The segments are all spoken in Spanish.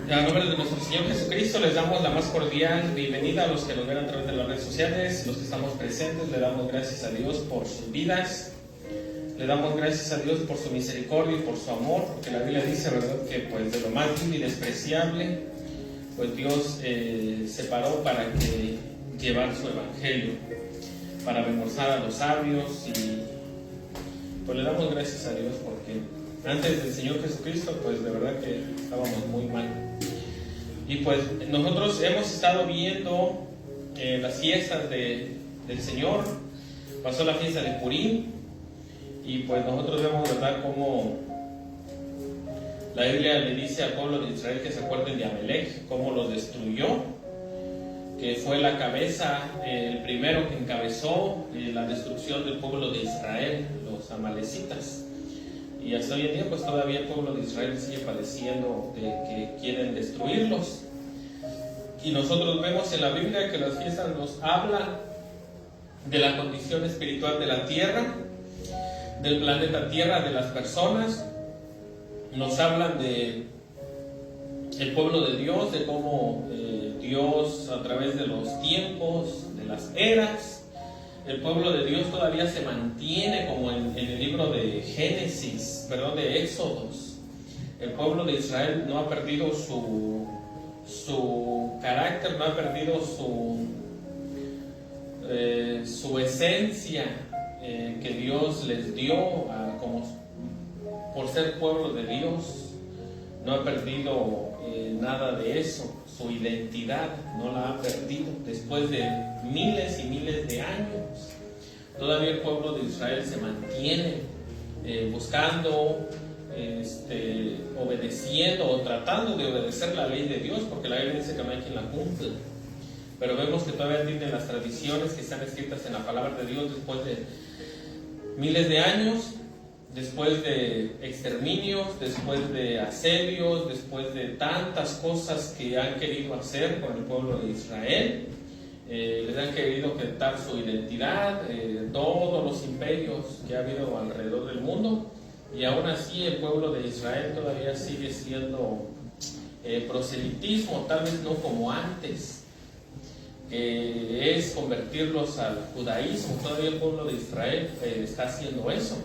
En el nombre de nuestro Señor Jesucristo les damos la más cordial bienvenida a los que nos ven a través de las redes sociales, los que estamos presentes. Le damos gracias a Dios por sus vidas, le damos gracias a Dios por su misericordia y por su amor, porque la Biblia dice, ¿verdad?, que pues de lo más vil y despreciable, pues Dios separó para que llevar su evangelio, para remozar a los sabios, y pues le damos gracias a Dios porque antes del Señor Jesucristo, pues de verdad que estábamos muy mal. Y pues nosotros hemos estado viendo las fiestas del Señor. Pasó la fiesta de Purim, y pues nosotros vemos, ¿verdad?, cómo la Biblia le dice al pueblo de Israel que se acuerden de Amalek, cómo los destruyó, que fue la cabeza, el primero que encabezó la destrucción del pueblo de Israel, los amalecitas. Y hasta hoy en día pues todavía el pueblo de Israel sigue padeciendo de que quieren destruirlos. Y nosotros vemos en la Biblia que las fiestas nos hablan de la condición espiritual de la tierra, del planeta Tierra, de las personas. Nos hablan de el pueblo de Dios, de cómo Dios a través de los tiempos, de las eras, el pueblo de Dios todavía se mantiene como en el libro de Génesis, perdón, de Éxodos. El pueblo de Israel no ha perdido su carácter, no ha perdido su esencia que Dios les dio como por ser pueblo de Dios. No ha perdido nada de eso. Su identidad no la ha perdido después de miles y miles de años. Todavía el pueblo de Israel se mantiene buscando, obedeciendo o tratando de obedecer la ley de Dios, porque la Biblia dice que no hay quien la cumpla. Pero vemos que todavía tienen las tradiciones que están escritas en la palabra de Dios después de miles de años, después de exterminios, después de asedios, después de tantas cosas que han querido hacer con el pueblo de Israel. Les han querido quitar su identidad, todos los imperios que ha habido alrededor del mundo, y aún así el pueblo de Israel todavía sigue siendo proselitismo, tal vez no como antes, que es convertirlos al judaísmo. Todavía el pueblo de Israel está haciendo eso.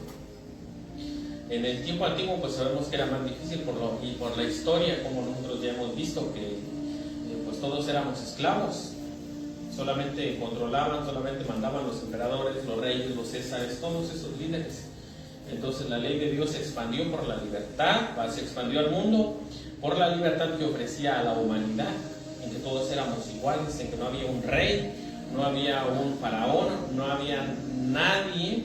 En el tiempo antiguo pues sabemos que era más difícil por la historia, como nosotros ya hemos visto, que pues todos éramos esclavos. Solamente controlaban, solamente mandaban los emperadores, los reyes, los césares, todos esos líderes. Entonces la ley de Dios se expandió por la libertad, se expandió al mundo por la libertad que ofrecía a la humanidad, en que todos éramos iguales, en que no había un rey, no había un faraón, no había nadie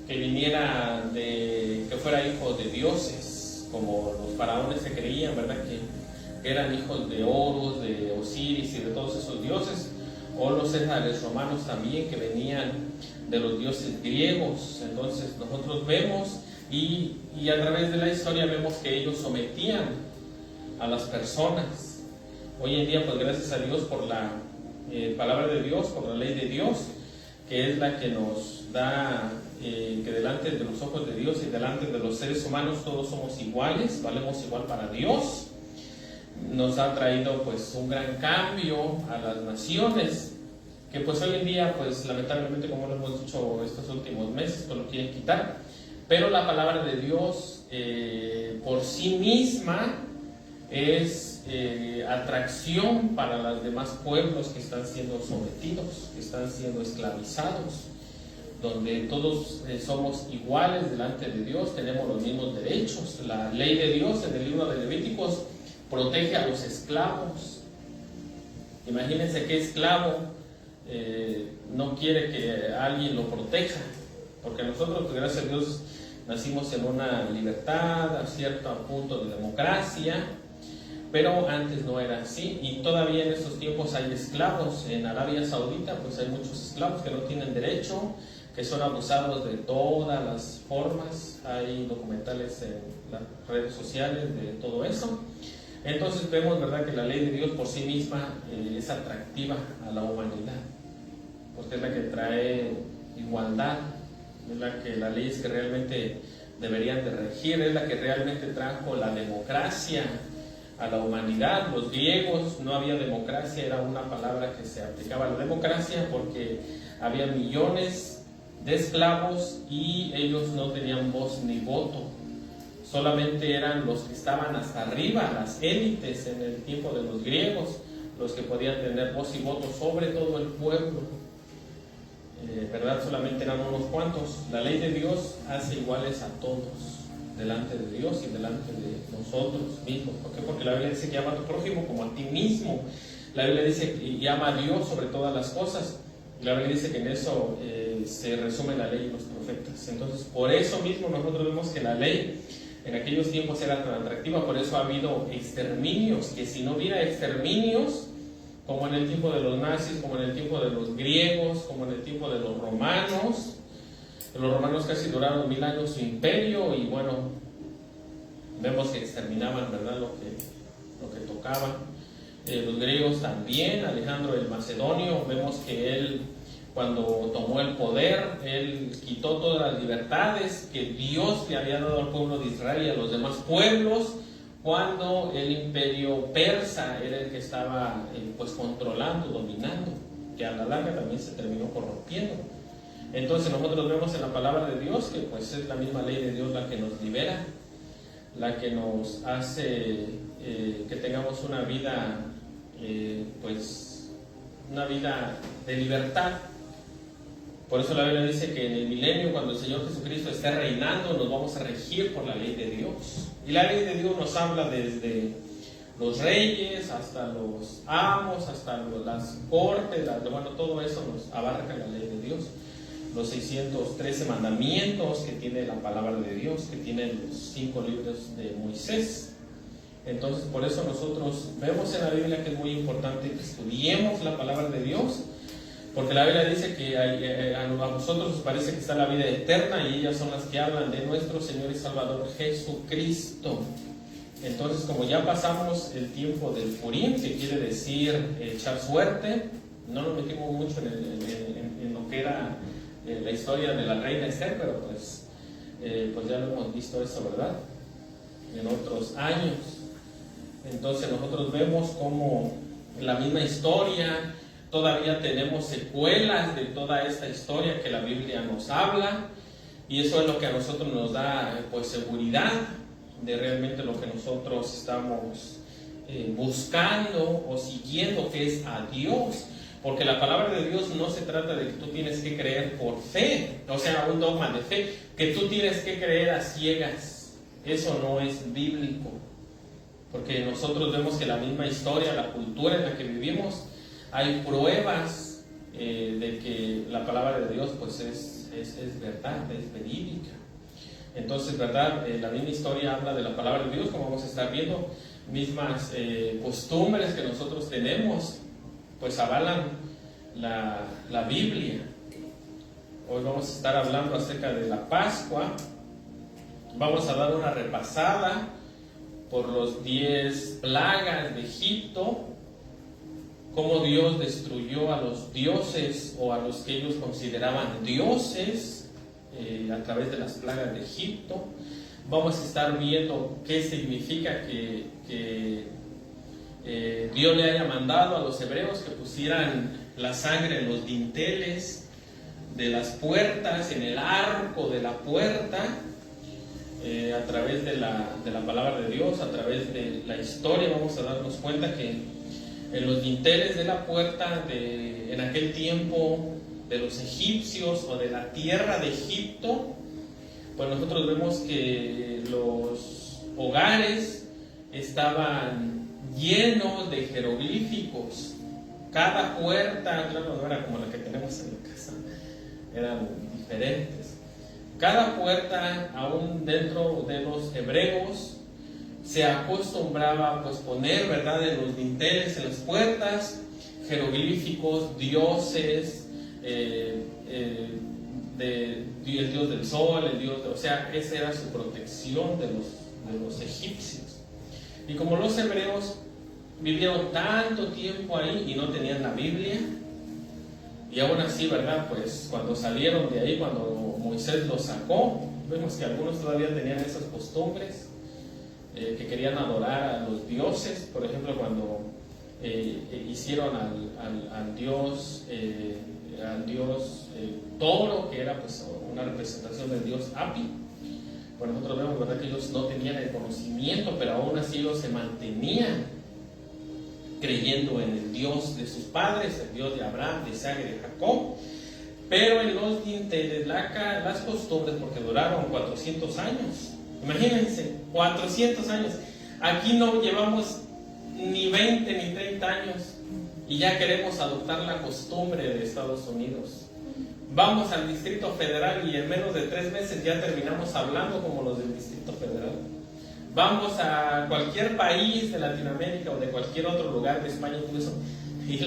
que viniera que fuera hijo de dioses, como los faraones se creían, ¿verdad?, que eran hijos de Horus, de Osiris y de todos esos dioses, o los césares romanos también, que venían de los dioses griegos. Entonces nosotros vemos y a través de la historia vemos que ellos sometían a las personas. Hoy en día pues gracias a Dios por la palabra de Dios, por la ley de Dios, que es la que nos da que delante de los ojos de Dios y delante de los seres humanos todos somos iguales, valemos igual para Dios. Nos ha traído pues un gran cambio a las naciones, que pues hoy en día pues lamentablemente, como lo hemos dicho estos últimos meses, pues lo quieren quitar. Pero la palabra de Dios por sí misma es atracción para los demás pueblos que están siendo sometidos, que están siendo esclavizados, donde todos somos iguales delante de Dios, tenemos los mismos derechos. La ley de Dios en el libro de Levíticos protege a los esclavos. Imagínense qué esclavo no quiere que alguien lo proteja, porque nosotros, pues, gracias a Dios, nacimos en una libertad, a cierto punto de democracia, pero antes no era así, y todavía en estos tiempos hay esclavos. En Arabia Saudita pues hay muchos esclavos que no tienen derecho, que son abusados de todas las formas. Hay documentales en las redes sociales de todo eso. Entonces vemos, ¿verdad?, que la ley de Dios por sí misma es atractiva a la humanidad, porque es la que trae igualdad, es la ley que realmente deberían de regir, es la que realmente trajo la democracia a la humanidad. Los griegos, no había democracia, era una palabra que se aplicaba a la democracia porque había millones de esclavos y ellos no tenían voz ni voto. Solamente eran los que estaban hasta arriba, las élites en el tiempo de los griegos, los que podían tener voz y voto sobre todo el pueblo. ¿Verdad? Solamente eran unos cuantos. La ley de Dios hace iguales a todos delante de Dios y delante de nosotros mismos. ¿Por qué? Porque la Biblia dice que ama a tu prójimo como a ti mismo. La Biblia dice que ama a Dios sobre todas las cosas. La Biblia dice que en eso se resume la ley y los profetas. Entonces, por eso mismo nosotros vemos que la ley en aquellos tiempos era tan atractiva. Por eso ha habido exterminios, que si no hubiera exterminios, como en el tiempo de los nazis, como en el tiempo de los griegos, como en el tiempo de los romanos casi duraron 1000 años su imperio, y bueno, vemos que exterminaban, ¿verdad?, lo que tocaban. Los griegos también, Alejandro el Macedonio, vemos que él, cuando tomó el poder, él quitó todas las libertades que Dios le había dado al pueblo de Israel y a los demás pueblos, cuando el imperio persa era el que estaba pues controlando, dominando, que a la larga también se terminó corrompiendo. Entonces nosotros vemos en la palabra de Dios que pues es la misma ley de Dios la que nos libera, la que nos hace que tengamos una vida pues una vida de libertad. Por eso la Biblia dice que en el milenio, cuando el Señor Jesucristo esté reinando, nos vamos a regir por la ley de Dios. Y la ley de Dios nos habla desde los reyes hasta los amos, hasta las cortes, bueno, todo eso nos abarca la ley de Dios. Los 613 mandamientos que tiene la palabra de Dios, que tienen los 5 libros de Moisés. Entonces, por eso nosotros vemos en la Biblia que es muy importante que estudiemos la palabra de Dios, porque la Biblia dice que a vosotros os parece que está la vida eterna, y ellas son las que hablan de nuestro Señor y Salvador Jesucristo. Entonces, como ya pasamos el tiempo del Purim, que quiere decir echar suerte, no nos metimos mucho en lo que era la historia de la reina Esther, pero pues ya lo hemos visto eso, ¿verdad?, en otros años. Entonces nosotros vemos como la misma historia, todavía tenemos secuelas de toda esta historia que la Biblia nos habla, y eso es lo que a nosotros nos da pues seguridad de realmente lo que nosotros estamos buscando o siguiendo, que es a Dios. Porque la palabra de Dios no se trata de que tú tienes que creer por fe, o sea, un dogma de fe, que tú tienes que creer a ciegas. Eso no es bíblico, porque nosotros vemos que la misma historia, la cultura en la que vivimos, hay pruebas de que la palabra de Dios pues es verdad, es verídica. Entonces, ¿verdad? La misma historia habla de la palabra de Dios, como vamos a estar viendo, mismas costumbres que nosotros tenemos, pues avalan la Biblia. Hoy vamos a estar hablando acerca de la Pascua. Vamos a dar una repasada por los 10 plagas de Egipto, cómo Dios destruyó a los dioses o a los que ellos consideraban dioses a través de las plagas de Egipto. Vamos a estar viendo qué significa que Dios le haya mandado a los hebreos que pusieran la sangre en los dinteles de las puertas, en el arco de la puerta, a través de la palabra de Dios, a través de la historia. Vamos a darnos cuenta que en los dinteles de la puerta en aquel tiempo de los egipcios o de la tierra de Egipto, pues nosotros vemos que los hogares estaban llenos de jeroglíficos. Cada puerta, claro, no era como la que tenemos en la casa, eran diferentes. Cada puerta, aún dentro de los hebreos, se acostumbraba pues poner, ¿verdad?, en los dinteles, en las puertas, jeroglíficos, dioses, el dios del sol, o sea, esa era su protección de los egipcios. Y como los hebreos vivieron tanto tiempo ahí y no tenían la Biblia, y aún así, ¿verdad?, pues cuando salieron de ahí, cuando Moisés los sacó, vemos que algunos todavía tenían esas costumbres, que querían adorar a los dioses dioses, por ejemplo, cuando hicieron al dios toro, que era pues una representación del dios Api. Bueno, nosotros vemos, ¿verdad?, que ellos no tenían el conocimiento, pero aún así ellos se mantenían creyendo en el Dios de sus padres, el Dios de Abraham, de Isaac y de Jacob. Pero en los dinteles, las costumbres, porque duraron 400 años. Imagínense, 400 años. Aquí no llevamos ni 20 ni 30 años y ya queremos adoptar la costumbre de Estados Unidos. Vamos al Distrito Federal y en menos de 3 meses ya terminamos hablando como los del Distrito Federal. Vamos a cualquier país de Latinoamérica o de cualquier otro lugar de España incluso, y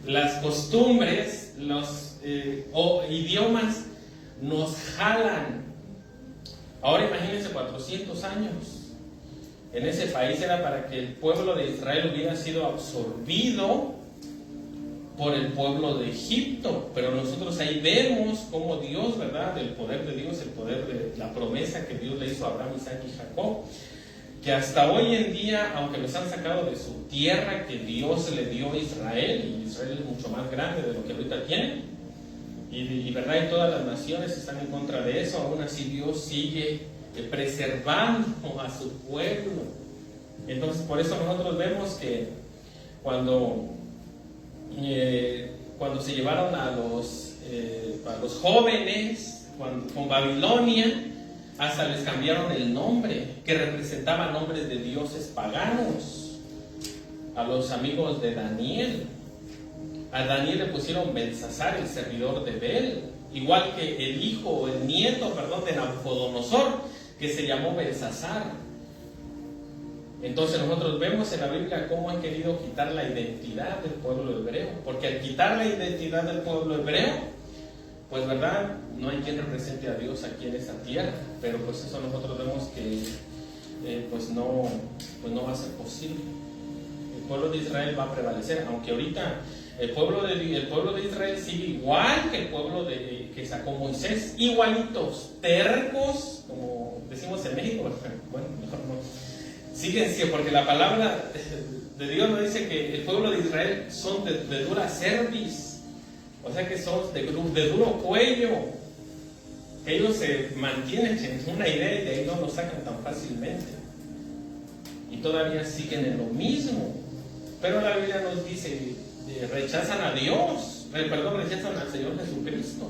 las costumbres, los idiomas nos jalan. Ahora imagínense 400 años. En ese país era para que el pueblo de Israel hubiera sido absorbido por el pueblo de Egipto, pero nosotros ahí vemos cómo Dios, ¿verdad?, el poder de Dios, el poder de la promesa que Dios le hizo a Abraham, Isaac y Jacob, que hasta hoy en día, aunque los han sacado de su tierra que Dios le dio a Israel, y Israel es mucho más grande de lo que ahorita tiene, y verdad, y todas las naciones están en contra de eso, aún así Dios sigue preservando a su pueblo. Entonces, por eso nosotros vemos que cuando se llevaron a los jóvenes con Babilonia, hasta les cambiaron el nombre, que representaba nombres de dioses paganos. A los amigos de Daniel, a Daniel le pusieron Belsasar, el servidor de Bel, igual que el nieto de Nabucodonosor, que se llamó Belsasar. Entonces nosotros vemos en la Biblia cómo han querido quitar la identidad del pueblo hebreo, porque al quitar la identidad del pueblo hebreo, pues verdad, no hay quien represente a Dios aquí en esta tierra, pero pues eso nosotros vemos que pues no va a ser posible. El pueblo de Israel va a prevalecer, aunque ahorita el pueblo de Israel sigue igual que el pueblo que sacó Moisés, igualitos, tercos, como decimos en México. Bueno, mejor no. Siguen, porque la palabra de Dios nos dice que el pueblo de Israel son de dura cerviz, o sea que son de duro cuello, que ellos se mantienen en una idea y de ahí no lo sacan tan fácilmente, y todavía siguen en lo mismo. Pero la Biblia nos dice, rechazan a Dios, rechazan al Señor Jesucristo,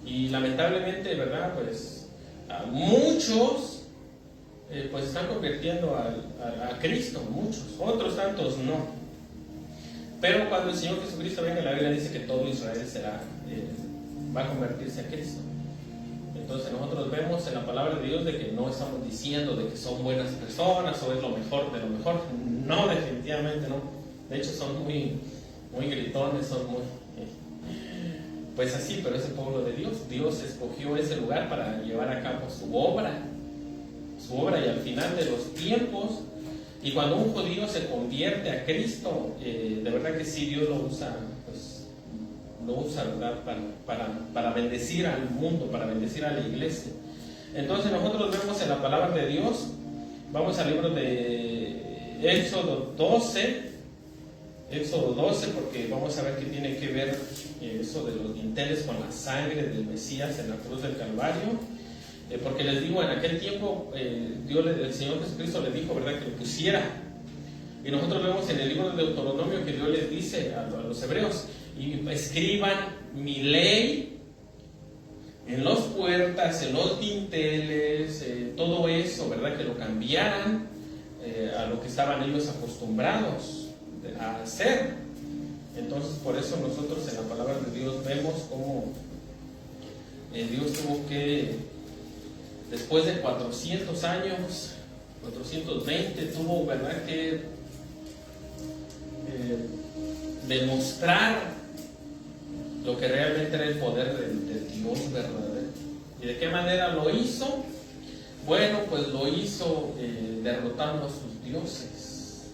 y lamentablemente, ¿verdad?, pues a muchos pues están convirtiendo a Cristo, muchos, otros tantos no. Pero cuando el Señor Jesucristo venga, la Biblia dice que todo Israel va a convertirse a Cristo. Entonces nosotros vemos en la palabra de Dios de que no estamos diciendo de que son buenas personas o es lo mejor de lo mejor. No, definitivamente no. De hecho son muy, muy gritones, son muy pues así, pero es el pueblo de Dios. Dios escogió ese lugar para llevar a cabo su obra, y al final de los tiempos, y cuando un judío se convierte a Cristo, de verdad que sí, Dios lo usa, ¿verdad?, para bendecir al mundo, para bendecir a la iglesia. Entonces nosotros vemos en la palabra de Dios, vamos al libro de Éxodo 12, porque vamos a ver qué tiene que ver eso de los dinteles con la sangre del Mesías en la cruz del Calvario. Porque les digo, en aquel tiempo el Señor Jesucristo le dijo, ¿verdad?, que lo pusiera. Y nosotros vemos en el libro de Deuteronomio que Dios les dice a los hebreos, y escriban mi ley en las puertas, en los dinteles, todo eso, ¿verdad?, que lo cambiaran a lo que estaban ellos acostumbrados a hacer. Entonces por eso nosotros en la palabra de Dios vemos cómo Dios tuvo que, después de 400 años, 420, tuvo, ¿verdad?, que demostrar lo que realmente era el poder del Dios verdadero. ¿Y de qué manera lo hizo? Bueno, pues lo hizo derrotando a sus dioses,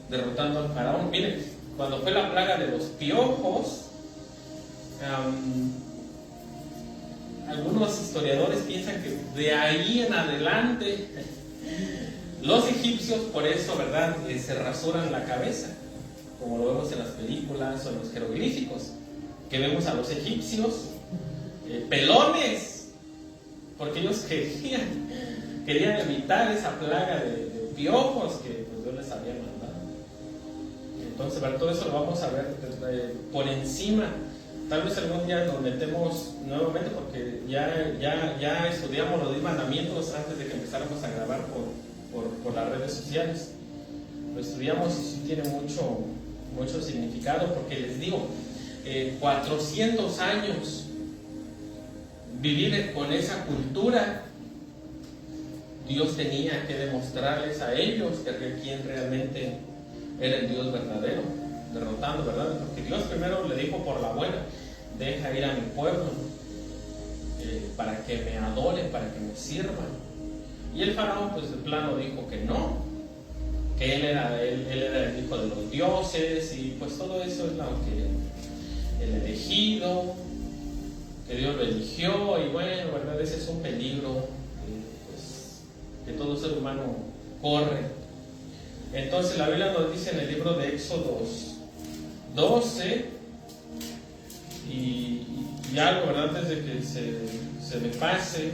derrotando al faraón. Miren, cuando fue la plaga de los piojos, algunos historiadores piensan que de ahí en adelante Los egipcios, por eso, ¿verdad?, se rasuran la cabeza, como lo vemos en las películas o en los jeroglíficos, que vemos a los egipcios pelones, porque ellos querían evitar esa plaga de piojos que pues, Dios les había mandado. Entonces, ¿verdad?, todo eso lo vamos a ver por encima. Tal vez algún día nos metemos nuevamente, porque ya estudiamos los 10 mandamientos antes de que empezáramos a grabar por las redes sociales. Lo estudiamos y sí tiene mucho significado, porque les digo, 400 años vivir con esa cultura, Dios tenía que demostrarles a ellos quién realmente era el Dios verdadero, derrotando, ¿verdad? Porque Dios primero le dijo por la buena: deja ir a mi pueblo para que me adoren, para que me sirvan. Y el faraón pues de plano dijo que no, que él era el hijo de los dioses, y pues todo eso es lo que el elegido, que Dios lo eligió, y bueno, ¿verdad? Ese es un peligro pues, que todo ser humano corre. Entonces la Biblia nos dice en el libro de Éxodo 12, y algo, ¿verdad?, antes de que se me pase,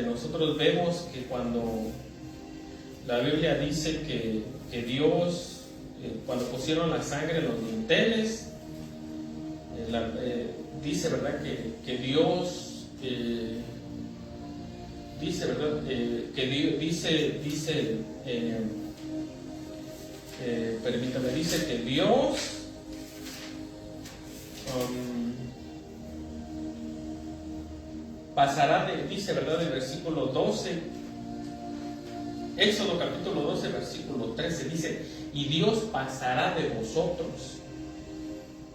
nosotros vemos que cuando la Biblia dice que Dios, cuando pusieron la sangre en los dinteles, dice, ¿verdad?, que Dios dice, ¿verdad?, permítame, dice que Dios pasará dice, ¿verdad?, el versículo 12, Éxodo capítulo 12, versículo 13, dice: y Dios pasará de vosotros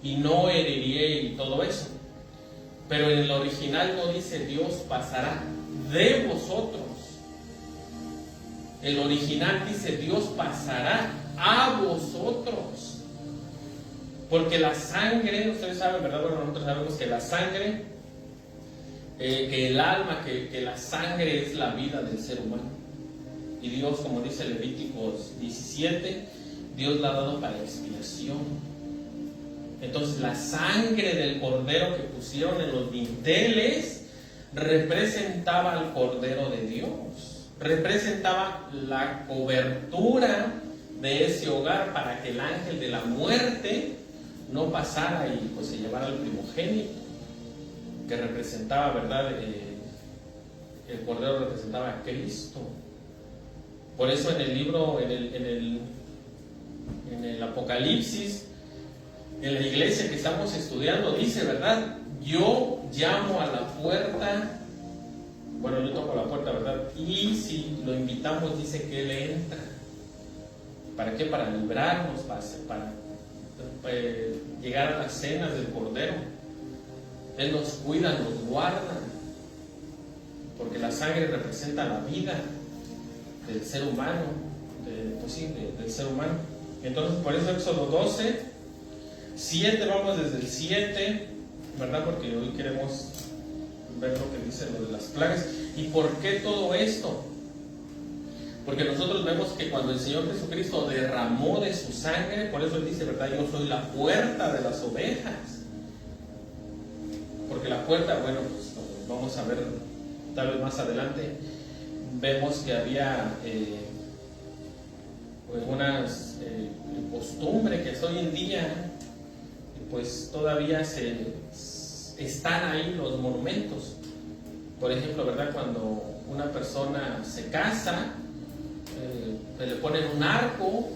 y no heriría, y todo eso. Pero en el original no dice Dios pasará de vosotros. El original dice Dios pasará a vosotros. Porque la sangre, ustedes saben, ¿verdad? Bueno, nosotros sabemos que la sangre, que el alma, que la sangre es la vida del ser humano. Y Dios, como dice Levíticos 17, Dios la ha dado para expiación. Entonces la sangre del cordero que pusieron en los dinteles representaba al Cordero de Dios, representaba la cobertura de ese hogar para que el ángel de la muerte no pasara y pues se llevara al primogénito, que representaba, ¿verdad? El Cordero representaba a Cristo. Por eso en el libro, en el Apocalipsis, en la iglesia que estamos estudiando, dice, ¿verdad? Yo llamo a la puerta, bueno, yo toco la puerta, ¿verdad? Y si lo invitamos, dice que Él entra. ¿Para qué? Para librarnos, para llegar a las cenas del Cordero. Él nos cuida, nos guarda, porque la sangre representa la vida del ser humano, del ser humano. Entonces, por eso Éxodo 12, 7, vamos desde el 7, ¿verdad? Porque hoy queremos ver lo que dice lo de las plagas. ¿Y por qué todo esto? Porque nosotros vemos que cuando el Señor Jesucristo derramó de su sangre, por eso Él dice, ¿verdad? Yo soy la puerta de las ovejas. Porque la puerta, bueno, pues vamos a ver tal vez más adelante, vemos que había unas costumbre que hoy en día pues todavía están ahí los monumentos. Por ejemplo, ¿verdad? Cuando una persona se casa, le ponen un arco.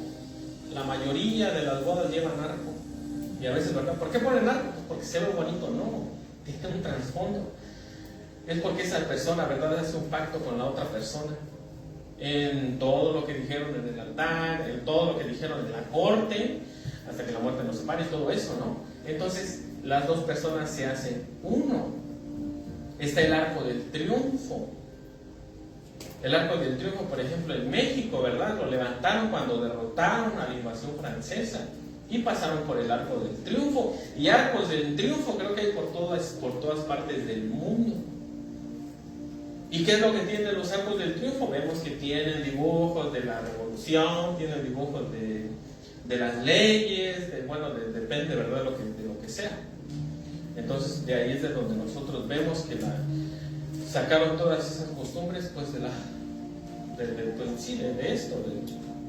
La mayoría de las bodas llevan arco. Y a veces, ¿verdad? ¿Por qué ponen arco? Pues porque se ve bonito. No, tiene un trasfondo. Es porque esa persona, ¿verdad?, hace un pacto con la otra persona. En todo lo que dijeron en el altar, en todo lo que dijeron en la corte, hasta que la muerte nos separe y todo eso, ¿no? Entonces, las dos personas se hacen uno. Está el arco del triunfo. El arco del triunfo, por ejemplo, en México, ¿verdad? Lo levantaron cuando derrotaron a la invasión francesa y pasaron por el arco del triunfo. Y arcos del triunfo creo que hay por todas partes del mundo. ¿Y qué es lo que tienen los arcos del triunfo? Vemos que tienen dibujos de la revolución, tienen dibujos de las leyes, depende, ¿verdad?, de lo que sea. Entonces, de ahí es de donde nosotros vemos que sacaron todas esas costumbres, pues, de esto,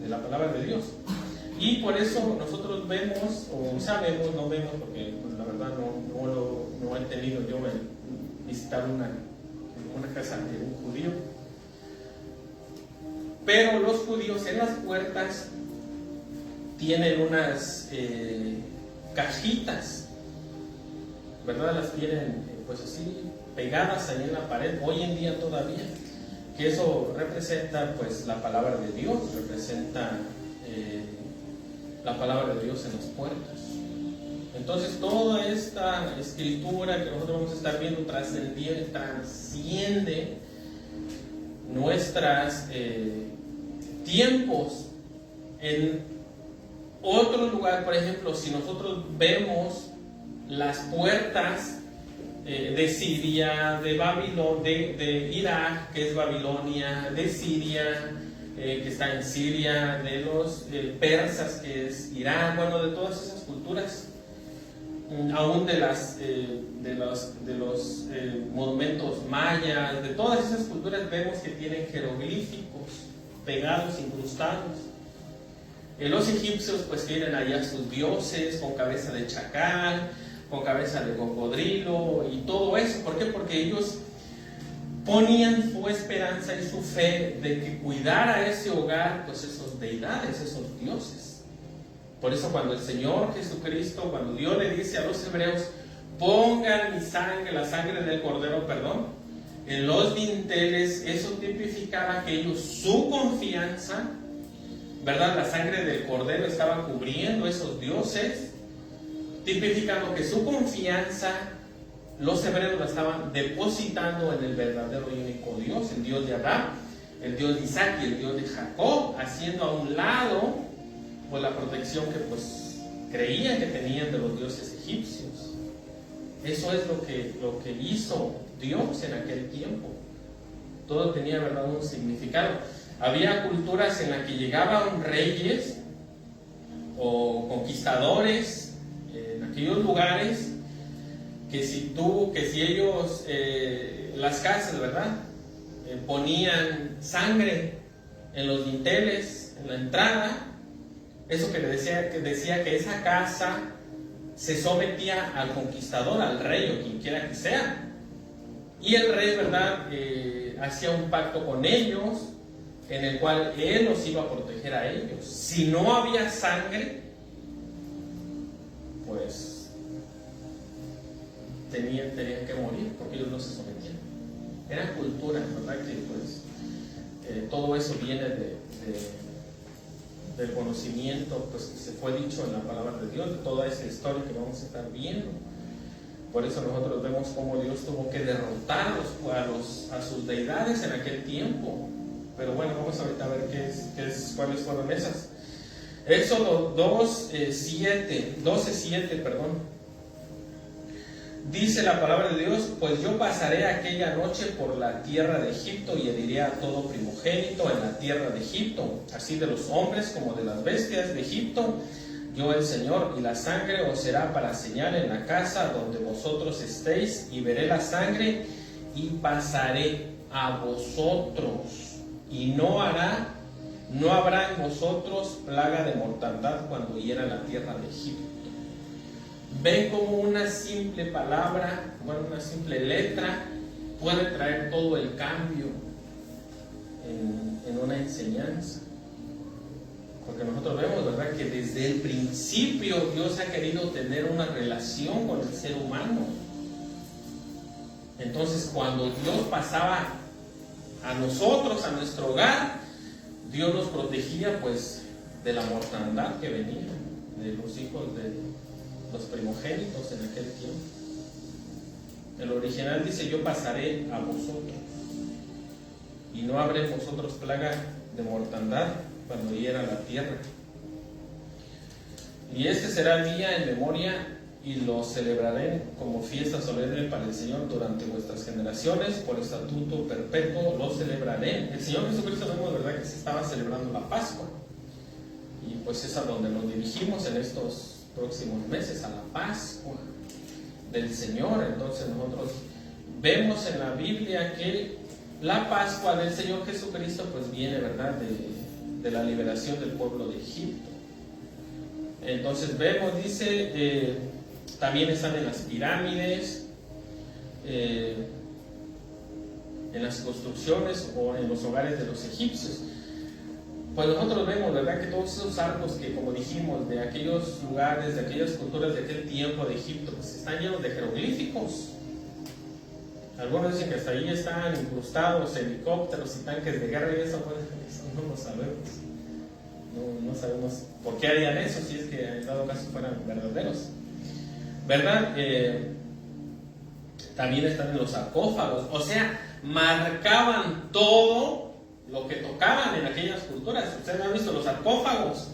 de la palabra de Dios. Y por eso nosotros vemos, o sabemos, no vemos, porque pues, la verdad no he tenido yo el visitar una casa de un judío. Pero los judíos en las puertas tienen unas cajitas, ¿verdad? Las tienen pues así pegadas ahí en la pared, hoy en día todavía, que eso representa pues la palabra de Dios, representa la palabra de Dios en las puertas. Entonces toda esta escritura que nosotros vamos a estar viendo transciende nuestros tiempos. En otro lugar, por ejemplo, si nosotros vemos las puertas de Siria, de Babilonia, de Irak, que es Babilonia, de Siria, que está en Siria, de los persas, que es Irán, bueno, de todas esas culturas, aún de los monumentos mayas, de todas esas culturas vemos que tienen jeroglíficos pegados, incrustados. Los egipcios pues tienen allá sus dioses con cabeza de chacal, con cabeza de cocodrilo y todo eso. ¿Por qué? Porque ellos ponían su esperanza y su fe de que cuidara ese hogar, pues esos deidades, esos dioses. Por eso cuando el Señor Jesucristo, cuando Dios le dice a los hebreos, pongan mi sangre, la sangre del cordero, en los dinteles, eso tipificaba que ellos, su confianza, ¿verdad? La sangre del cordero estaba cubriendo esos dioses, tipificando que su confianza, los hebreos la estaban depositando en el verdadero y único Dios, el Dios de Abraham, el Dios de Isaac y el Dios de Jacob, haciendo a un lado pues la protección que pues creían que tenían de los dioses egipcios. Eso es lo que hizo Dios en aquel tiempo. Todo tenía, ¿verdad?, un significado. Había culturas en las que llegaban reyes o conquistadores en aquellos lugares que si ellos, las casas, ¿verdad?, ponían sangre en los dinteles, en la entrada, eso que decía que esa casa se sometía al conquistador, al rey o quien quiera que sea. Y el rey, ¿verdad?, hacía un pacto con ellos en el cual él los iba a proteger a ellos. Si no había sangre, pues tenían que morir porque ellos no se sometían. Era cultura, ¿verdad?, que pues todo eso viene del conocimiento pues que se fue dicho en la palabra de Dios, de toda esa historia que vamos a estar viendo. Por eso nosotros vemos cómo Dios tuvo que derrotar a sus deidades en aquel tiempo. Pero bueno, vamos ahorita a ver cuáles fueron esas. Éxodo 12:7, dice la palabra de Dios: pues yo pasaré aquella noche por la tierra de Egipto y heriré a todo primogénito en la tierra de Egipto, así de los hombres como de las bestias de Egipto, yo el Señor, y la sangre os será para señal en la casa donde vosotros estéis, y veré la sangre y pasaré a vosotros, y no habrá en vosotros plaga de mortandad cuando hiera la tierra de Egipto. Ven como una simple palabra, una simple letra puede traer todo el cambio en una enseñanza. Porque nosotros vemos, ¿verdad?, que desde el principio Dios ha querido tener una relación con el ser humano. Entonces, cuando Dios pasaba a nosotros, a nuestro hogar, Dios nos protegía pues de la mortandad que venía, de los hijos de los primogénitos en aquel tiempo. El original dice: yo pasaré a vosotros y no habrá en vosotros plaga de mortandad cuando hiera la tierra. Y este será el día en memoria y lo celebraré como fiesta solemne para el Señor durante vuestras generaciones, por estatuto perpetuo lo celebraré. El Señor Jesucristo vemos, ¿verdad?, que se estaba celebrando la Pascua, y pues es a donde nos dirigimos en estos próximos meses, a la Pascua del Señor. Entonces nosotros vemos en la Biblia que la Pascua del Señor Jesucristo pues viene, ¿verdad?, de la liberación del pueblo de Egipto. Entonces vemos, dice, también están en las pirámides, en las construcciones o en los hogares de los egipcios. Pues nosotros vemos, ¿verdad?, que todos esos arcos que, como dijimos, de aquellos lugares, de aquellas culturas de aquel tiempo de Egipto, pues están llenos de jeroglíficos. Algunos dicen que hasta ahí están incrustados helicópteros y tanques de guerra, y eso, pues, eso no lo sabemos. No sabemos por qué harían eso, si es que en dado caso fueran verdaderos, ¿verdad? También están en los sarcófagos, o sea, marcaban todo lo que tocaban en aquellas culturas. Ustedes han visto los sarcófagos,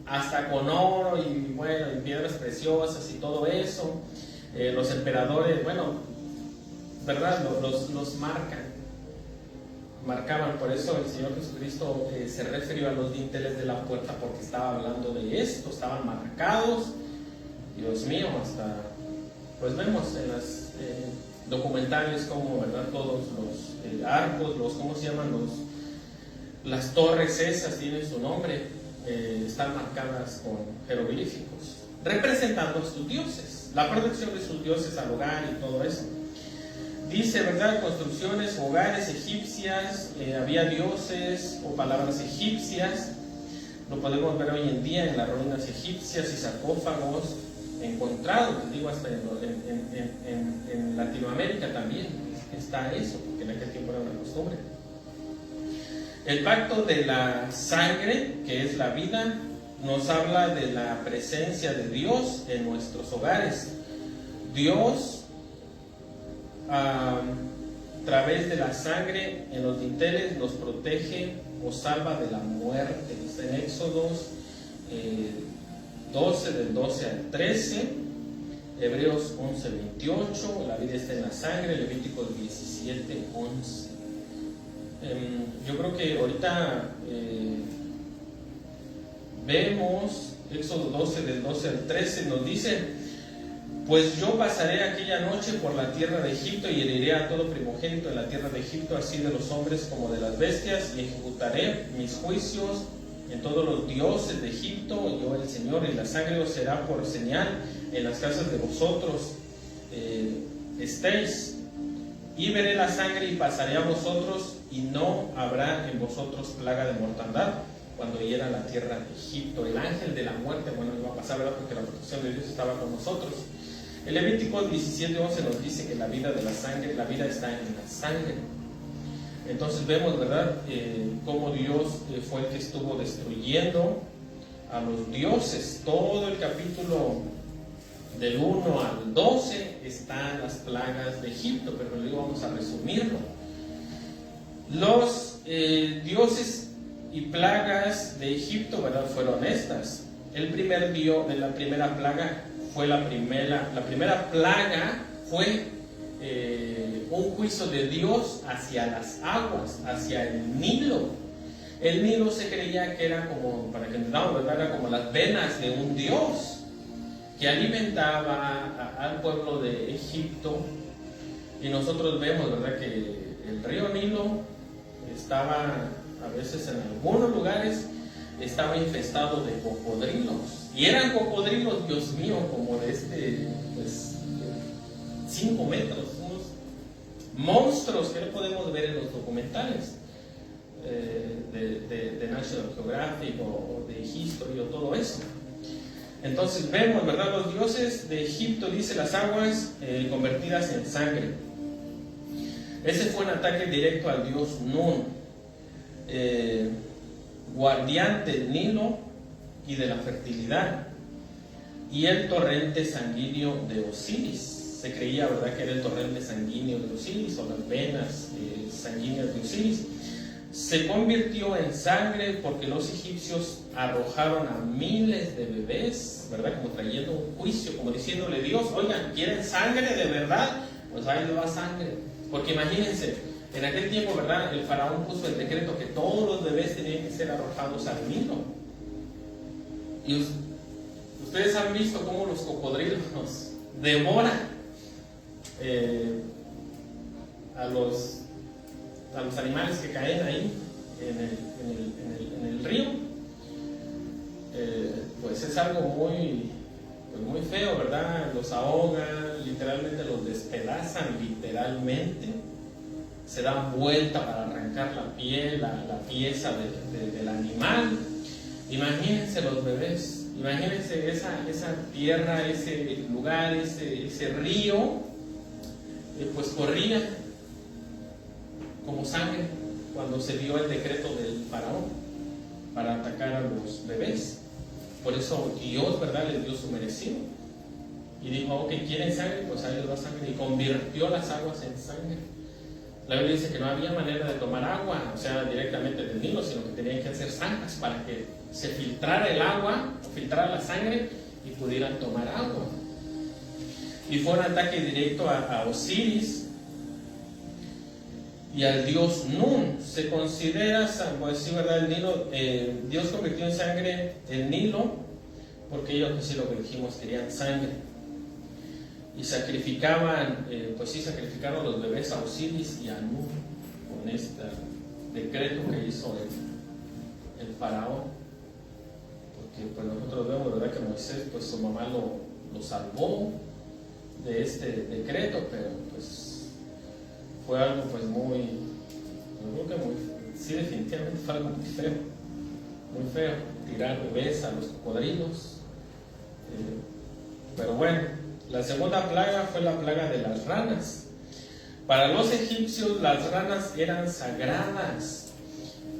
hasta con oro y, bueno, y piedras preciosas y todo eso. Los emperadores, bueno, ¿verdad?, los marcaban. Por eso el Señor Jesucristo se refirió a los dinteles de la puerta, porque estaba hablando de esto, estaban marcados. Dios mío, hasta pues vemos en las documentales como, ¿verdad?, todos los arcos, ¿cómo se llaman? Las torres esas tienen su nombre, están marcadas con jeroglíficos, representando a sus dioses, la protección de sus dioses al hogar y todo eso. Dice, ¿verdad?, construcciones, hogares egipcias, había dioses o palabras egipcias. Lo podemos ver hoy en día en las ruinas egipcias y sarcófagos encontrados, digo, hasta en Latinoamérica también está eso, porque en aquel tiempo era una costumbre. El pacto de la sangre, que es la vida, nos habla de la presencia de Dios en nuestros hogares. Dios, a través de la sangre en los dinteles, nos protege o salva de la muerte. Está en Éxodos 12, del 12 al 13, Hebreos 11, 28, la vida está en la sangre, Levíticos 17, 11. Yo creo que ahorita vemos Éxodo 12, del 12 al 13, nos dice: pues yo pasaré aquella noche por la tierra de Egipto y heriré a todo primogénito de la tierra de Egipto, así de los hombres como de las bestias, y ejecutaré mis juicios en todos los dioses de Egipto, yo el Señor, y la sangre os será por señal en las casas de vosotros estéis, y veré la sangre y pasaré a vosotros, y no habrá en vosotros plaga de mortandad cuando hiera la tierra de Egipto. El ángel de la muerte, bueno, iba a pasar, ¿verdad?, porque la protección de Dios estaba con nosotros. El Levítico 17:11 nos dice que la vida de la sangre, la vida está en la sangre. Entonces vemos, ¿verdad?, cómo Dios fue el que estuvo destruyendo a los dioses. Todo el capítulo del 1 al 12 están las plagas de Egipto, pero luego vamos a resumirlo. Los dioses y plagas de Egipto, ¿verdad?, fueron estas. La primera plaga fue la primera plaga fue un juicio de Dios hacia las aguas, hacia el Nilo. El Nilo se creía que era como, para que entendamos, ¿verdad?, era como las venas de un dios que alimentaba al pueblo de Egipto. Y nosotros vemos, ¿verdad?, que el río Nilo estaba, a veces en algunos lugares, estaba infestado de cocodrilos. Y eran cocodrilos, Dios mío, como de 5 metros, unos monstruos que no podemos ver en los documentales de National Geographic o de History o todo eso. Entonces vemos, ¿verdad?, los dioses de Egipto, dice, las aguas convertidas en sangre. Ese fue un ataque directo al dios Nun, guardián del Nilo y de la fertilidad, y el torrente sanguíneo de Osiris. Se creía, ¿verdad?, que era el torrente sanguíneo de Osiris, o las venas sanguíneas de Osiris. se convirtió en sangre porque los egipcios arrojaron a miles de bebés, ¿verdad? Como trayendo un juicio, como diciéndole: Dios, oigan, ¿quieren sangre de verdad? Pues ahí le va sangre. Porque imagínense, en aquel tiempo, ¿verdad? El faraón puso el decreto que todos los bebés tenían que ser arrojados al Nilo. Y ustedes han visto cómo los cocodrilos devoran a los animales que caen ahí en el río. Pues es algo muy feo, ¿verdad? Los ahogan, literalmente los despedazan, literalmente. Se dan vuelta para arrancar la piel, la pieza del animal. Imagínense los bebés, imagínense esa tierra, ese lugar, ese río, pues corría como sangre cuando se dio el decreto del faraón para atacar a los bebés. Por eso Dios, ¿verdad?, les dio su merecido y dijo: ok, ¿quieren sangre? Pues ahí les va sangre. Y convirtió las aguas en sangre. La Biblia dice que no había manera de tomar agua, o sea, directamente del Nilo, sino que tenían que hacer zanjas para que se filtrara el agua, filtrara la sangre y pudieran tomar agua. Y fue un ataque directo a Osiris y al dios Nun. Se considera, pues sí, ¿verdad? El Nilo, Dios convirtió en sangre el Nilo porque ellos, pues sí, lo que dijimos, querían sangre. Y sacrificaban, pues sí, sacrificaron los bebés a Osiris y a Nun con este decreto que hizo el faraón. Porque pues nosotros vemos, ¿verdad?, que Moisés, pues su mamá lo salvó de este decreto, pero pues fue algo pues sí, definitivamente fue algo muy feo, tirar bebés a los cocodrilos. Pero bueno, la segunda plaga fue la plaga de las ranas. Para los egipcios las ranas eran sagradas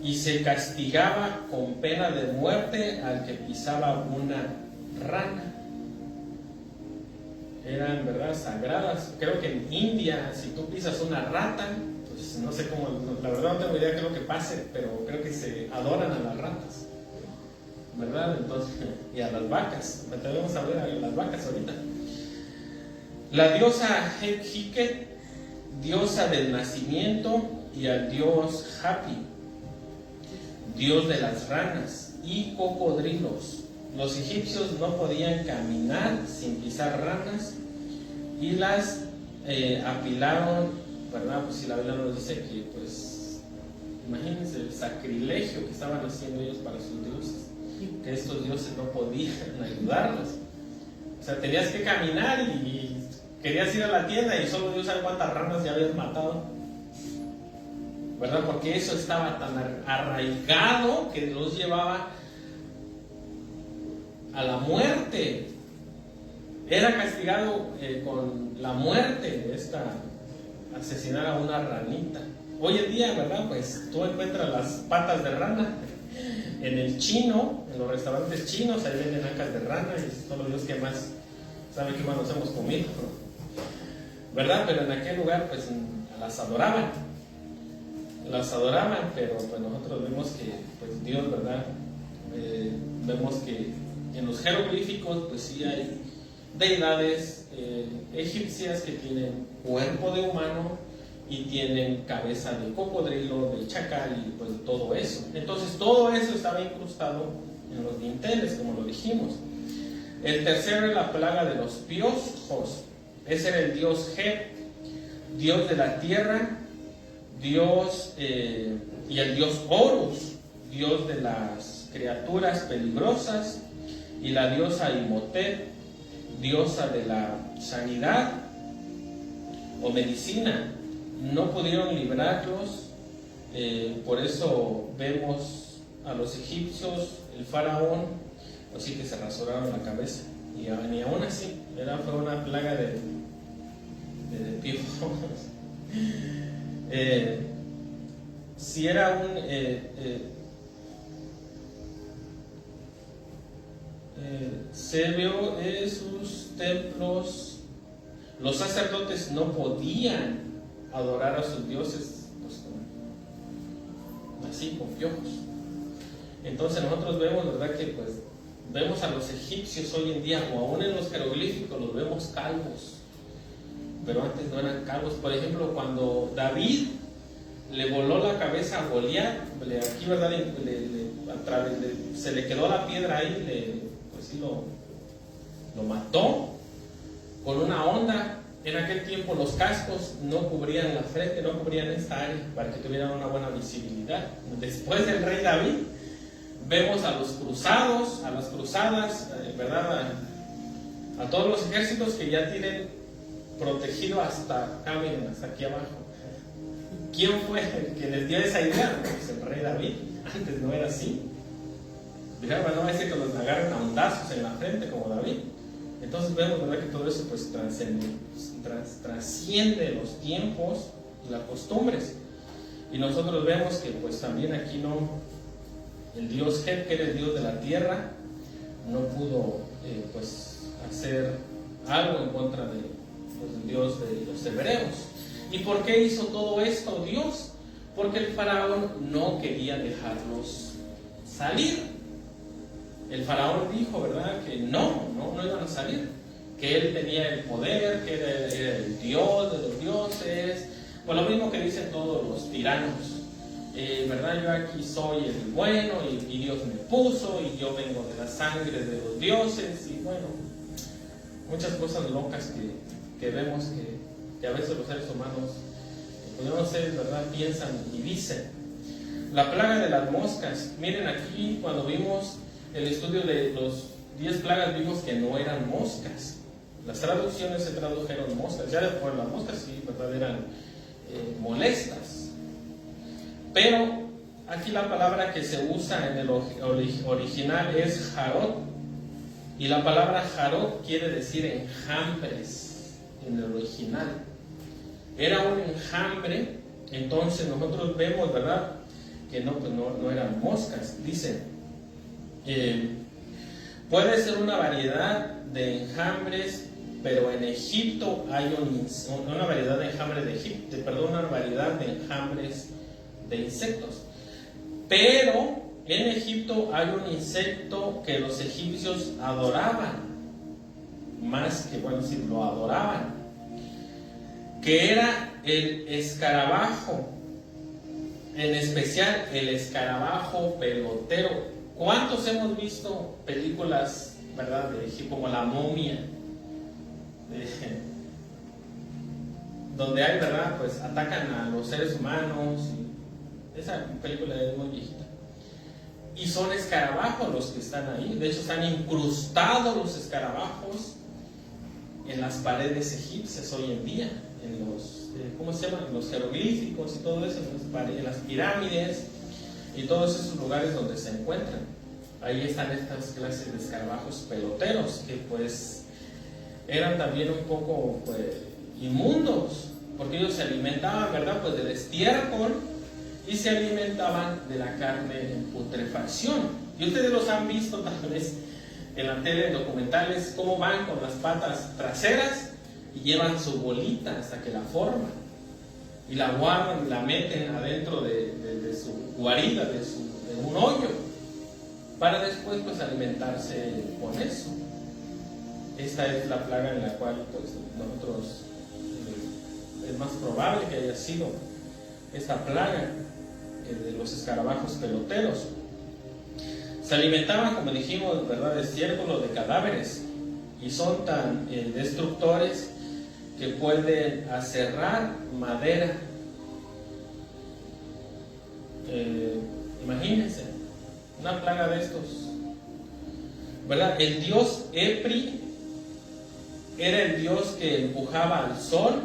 y se castigaba con pena de muerte al que pisaba una rana. Eran, ¿verdad?, sagradas. Creo que en India, si tú pisas una rata, pues no sé cómo, la verdad no tengo idea qué es lo que pase, pero creo que se adoran a las ratas, ¿verdad? Entonces, y a las vacas. Vamos a ver a las vacas ahorita. La diosa Heket, diosa del nacimiento, y al dios Hapi, dios de las ranas y cocodrilos. Los egipcios no podían caminar sin pisar ranas y las apilaron, ¿verdad? Pues si la Biblia nos dice que, pues, imagínense el sacrilegio que estaban haciendo ellos para sus dioses, que estos dioses no podían ayudarlos. O sea, tenías que caminar y querías ir a la tienda y solo Dios sabe cuántas ranas ya habías matado, ¿verdad? Porque eso estaba tan arraigado que los llevaba a la muerte. Era castigado con la muerte asesinar a una ranita. Hoy en día, ¿verdad?, pues tú encuentras las patas de rana en el chino, en los restaurantes chinos, ahí venden acas de rana y solo Dios que más sabe qué más nos hemos comido, ¿verdad? Pero en aquel lugar pues las adoraban, pero pues nosotros vemos que pues Dios, ¿verdad? Vemos que en los jeroglíficos pues sí hay deidades egipcias que tienen cuerpo de humano y tienen cabeza de cocodrilo, de chacal y pues todo eso. Entonces todo eso estaba incrustado en los dinteles, como lo dijimos. El tercero es la plaga de los piojos. Ese era el dios Heb, dios de la tierra, dios y el dios Horus, dios de las criaturas peligrosas, y la diosa Imhotep, diosa de la sanidad o medicina. No pudieron librarlos, por eso vemos a los egipcios, el faraón, así que se rasuraron la cabeza, y aún así fue una plaga de piojos. Si era se vio en sus templos, los sacerdotes no podían adorar a sus dioses pues, así, con piojos. Entonces nosotros vemos, ¿verdad?, que pues vemos a los egipcios hoy en día, o aún en los jeroglíficos, los vemos calvos. Pero antes no eran calvos. Por ejemplo, cuando David le voló la cabeza a Goliat, aquí, ¿verdad?, se le quedó la piedra ahí, pues sí lo mató con una onda. En aquel tiempo los cascos no cubrían la frente, no cubrían esta área para que tuvieran una buena visibilidad. Después del rey David vemos a los cruzados, a las cruzadas, ¿verdad?, a todos los ejércitos que ya tienen protegido hasta aquí abajo. ¿Quién fue el que les dio esa idea? Pues el rey David. Antes no era así. Dijeron, no va a decir que los agarren a ondazos en la frente como David. Entonces vemos, ¿verdad?, que todo eso pues trasciende los tiempos y las costumbres. Y nosotros vemos que pues también aquí no, el dios Het, que era el dios de la tierra, no pudo pues hacer algo en contra del dios de los hebreos. ¿Y por qué hizo todo esto Dios? Porque el faraón no quería dejarlos salir. El faraón dijo, ¿verdad?, que no iban a salir, que él tenía el poder, que era el dios de los dioses, pues lo mismo que dicen todos los tiranos, ¿verdad? Yo aquí soy el bueno y Dios me puso y yo vengo de la sangre de los dioses, y bueno, muchas cosas locas que vemos que a veces los seres humanos, pues yo no sé, ¿verdad?, piensan y dicen. La plaga de las moscas. Miren aquí, cuando vimos el estudio de los 10 plagas, vimos que no eran moscas. Las traducciones se tradujeron moscas. Ya después las moscas sí, ¿verdad?, eran molestas. Pero aquí la palabra que se usa en el original es jarot. Y la palabra jarot quiere decir enjambres en el original. Era un enjambre. Entonces nosotros vemos, ¿verdad?, que pues no eran moscas. Dice, puede ser una variedad de enjambres, pero en Egipto hay una variedad de enjambres una variedad de enjambres de insectos. Pero en Egipto hay un insecto que los egipcios adoraban, más que, bueno, sí, lo adoraban, que era el escarabajo, en especial el escarabajo pelotero. ¿Cuántos hemos visto películas, ¿verdad?, de Egipto, como La Momia, donde hay, ¿verdad?, pues atacan a los seres humanos? Esa película es muy viejita. Y son escarabajos los que están ahí. De hecho, están incrustados los escarabajos en las paredes egipcias hoy en día, en los, ¿cómo se llama?, en los jeroglíficos y todo eso, en las pirámides y todos esos lugares donde se encuentran. Ahí están estas clases de escarabajos peloteros, que pues eran también un poco pues inmundos, porque ellos se alimentaban, ¿verdad?, pues del estiércol, y se alimentaban de la carne en putrefacción. Y ustedes los han visto tal vez en la tele, en documentales, cómo van con las patas traseras y llevan su bolita hasta que la forman y la guardan, la meten adentro de su guarida, de un hoyo, para después pues alimentarse con eso. Esta es la plaga en la cual pues nosotros es más probable que haya sido esta plaga de los escarabajos peloteros. Se alimentaban, como dijimos, ¿verdad?, de estiércol o de cadáveres, y son tan destructores que pueden aserrar madera. Imagínense una plaga de estos, ¿verdad? El dios Epri era el dios que empujaba al sol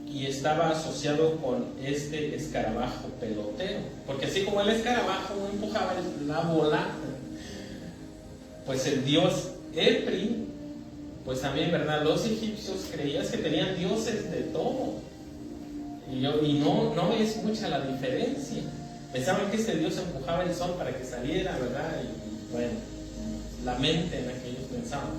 y estaba asociado con este escarabajo pelotero, porque así como el escarabajo empujaba la bola, pues el dios Epri, pues también, ¿verdad?, los egipcios creían que tenían dioses de todo, y no es mucha la diferencia. Pensaban que este dios empujaba el sol para que saliera, ¿verdad? Y bueno, la mente en la que ellos pensaban.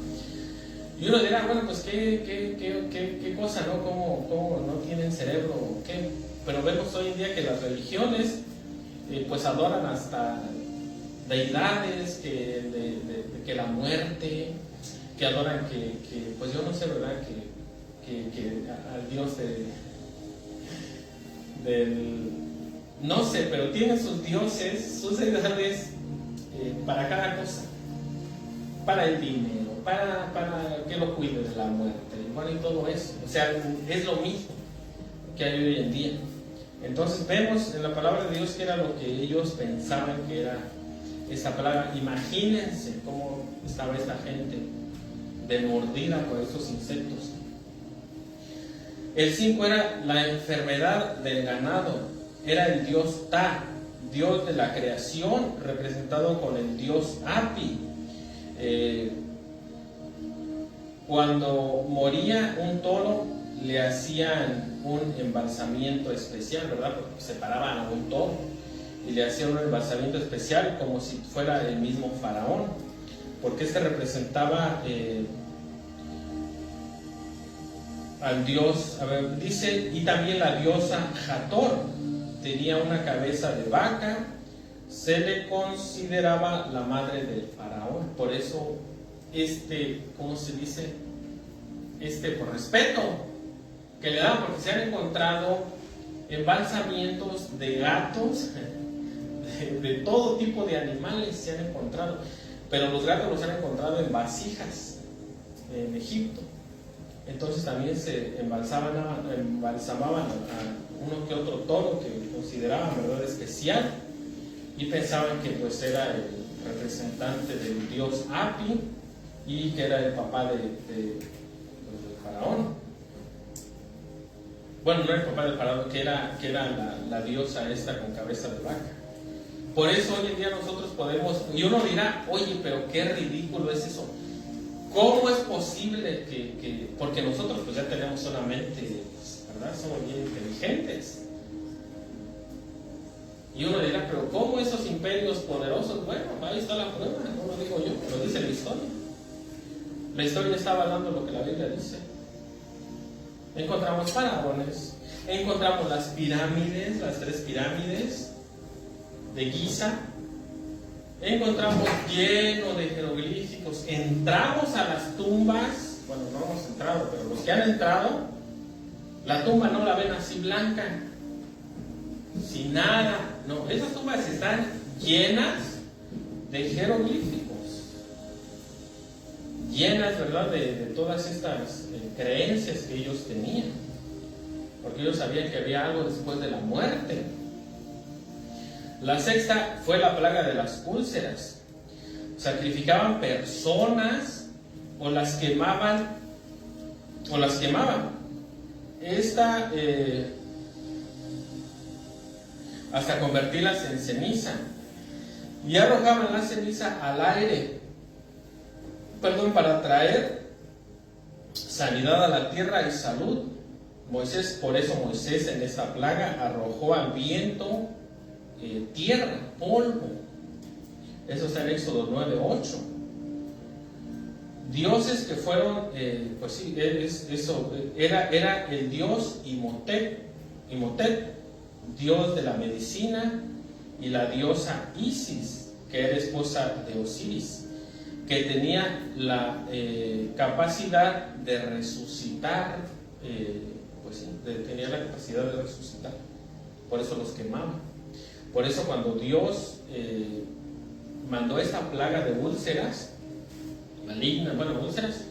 Y uno dirá, bueno, pues qué cosa, ¿no? ¿Cómo no tienen cerebro o qué? Pero vemos hoy en día que las religiones pues adoran hasta deidades, que la muerte, que adoran pues yo no sé, ¿verdad? Que al Dios no sé, pero tienen sus dioses, sus deidades para cada cosa, para el dinero, para que lo cuide de la muerte, bueno, y todo eso. O sea, es lo mismo que hay hoy en día. Entonces vemos en la palabra de Dios que era lo que ellos pensaban que era esta plaga. Imagínense cómo estaba esta gente de mordida por estos insectos. El 5 era la enfermedad del ganado. Era el dios Ta, dios de la creación, representado con el dios Api. Cuando moría un toro, le hacían un embalsamiento especial, ¿verdad? Porque separaban a un toro y le hacían un embalsamiento especial como si fuera el mismo faraón, porque este representaba al dios, dice, y también la diosa Hathor tenía una cabeza de vaca, se le consideraba la madre del faraón. Por eso ¿cómo se dice? Por respeto que le dan, porque se han encontrado embalsamientos de gatos, de todo tipo de animales se han encontrado, pero los gatos los han encontrado en vasijas en Egipto. Entonces también se embalsamaban a uno que otro toro que consideraban, ¿verdad?, especial, y pensaban que pues era el representante del dios Api y que era el papá del faraón. Bueno, no era el papá del faraón, que era la diosa esta con cabeza de vaca. Por eso hoy en día nosotros podemos, y uno dirá, oye, pero qué ridículo es eso. ¿Cómo es posible porque nosotros pues ya tenemos una mente, pues, ¿verdad? Somos bien inteligentes. Y uno dirá, pero ¿cómo esos imperios poderosos? Bueno, ahí está la prueba, no lo digo yo, lo dice la historia. La historia está avalando lo que la Biblia dice. Encontramos faraones, encontramos las pirámides, las 3 pirámides de Giza, encontramos lleno de jeroglíficos. Entramos a las tumbas, bueno, no hemos entrado, pero los que han entrado, la tumba no la ven así blanca, sin nada, no, esas tumbas están llenas de jeroglíficos, llenas, ¿verdad?, de todas estas creencias que ellos tenían, porque ellos sabían que había algo después de la muerte. La 6ª fue la plaga de las úlceras. Sacrificaban personas o las quemaban. Hasta convertirlas en ceniza, y arrojaban la ceniza al aire, para traer sanidad a la tierra y salud. Por eso Moisés en esta plaga arrojó al viento tierra, polvo. Eso está en Éxodo 9:8. Dioses que fueron, pues sí, era el dios Imhotep, dios de la medicina, y la diosa Isis, que era esposa de Osiris, que tenía la capacidad de resucitar, tenía la capacidad de resucitar. Por eso los quemaban. Por eso cuando Dios mandó esta plaga de úlceras malignas, úlceras,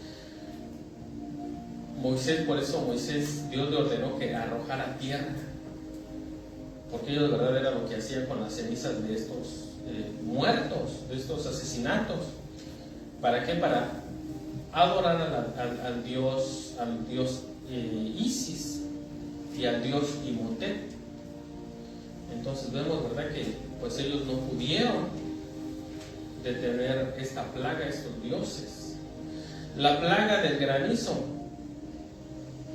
Dios le ordenó que arrojara tierra, porque ellos de verdad era lo que hacían con las cenizas de estos muertos, de estos asesinatos. ¿Para qué? Para adorar al dios Isis y al dios Imhotep. Entonces vemos, ¿verdad?, que pues ellos no pudieron detener esta plaga, estos dioses. La plaga del granizo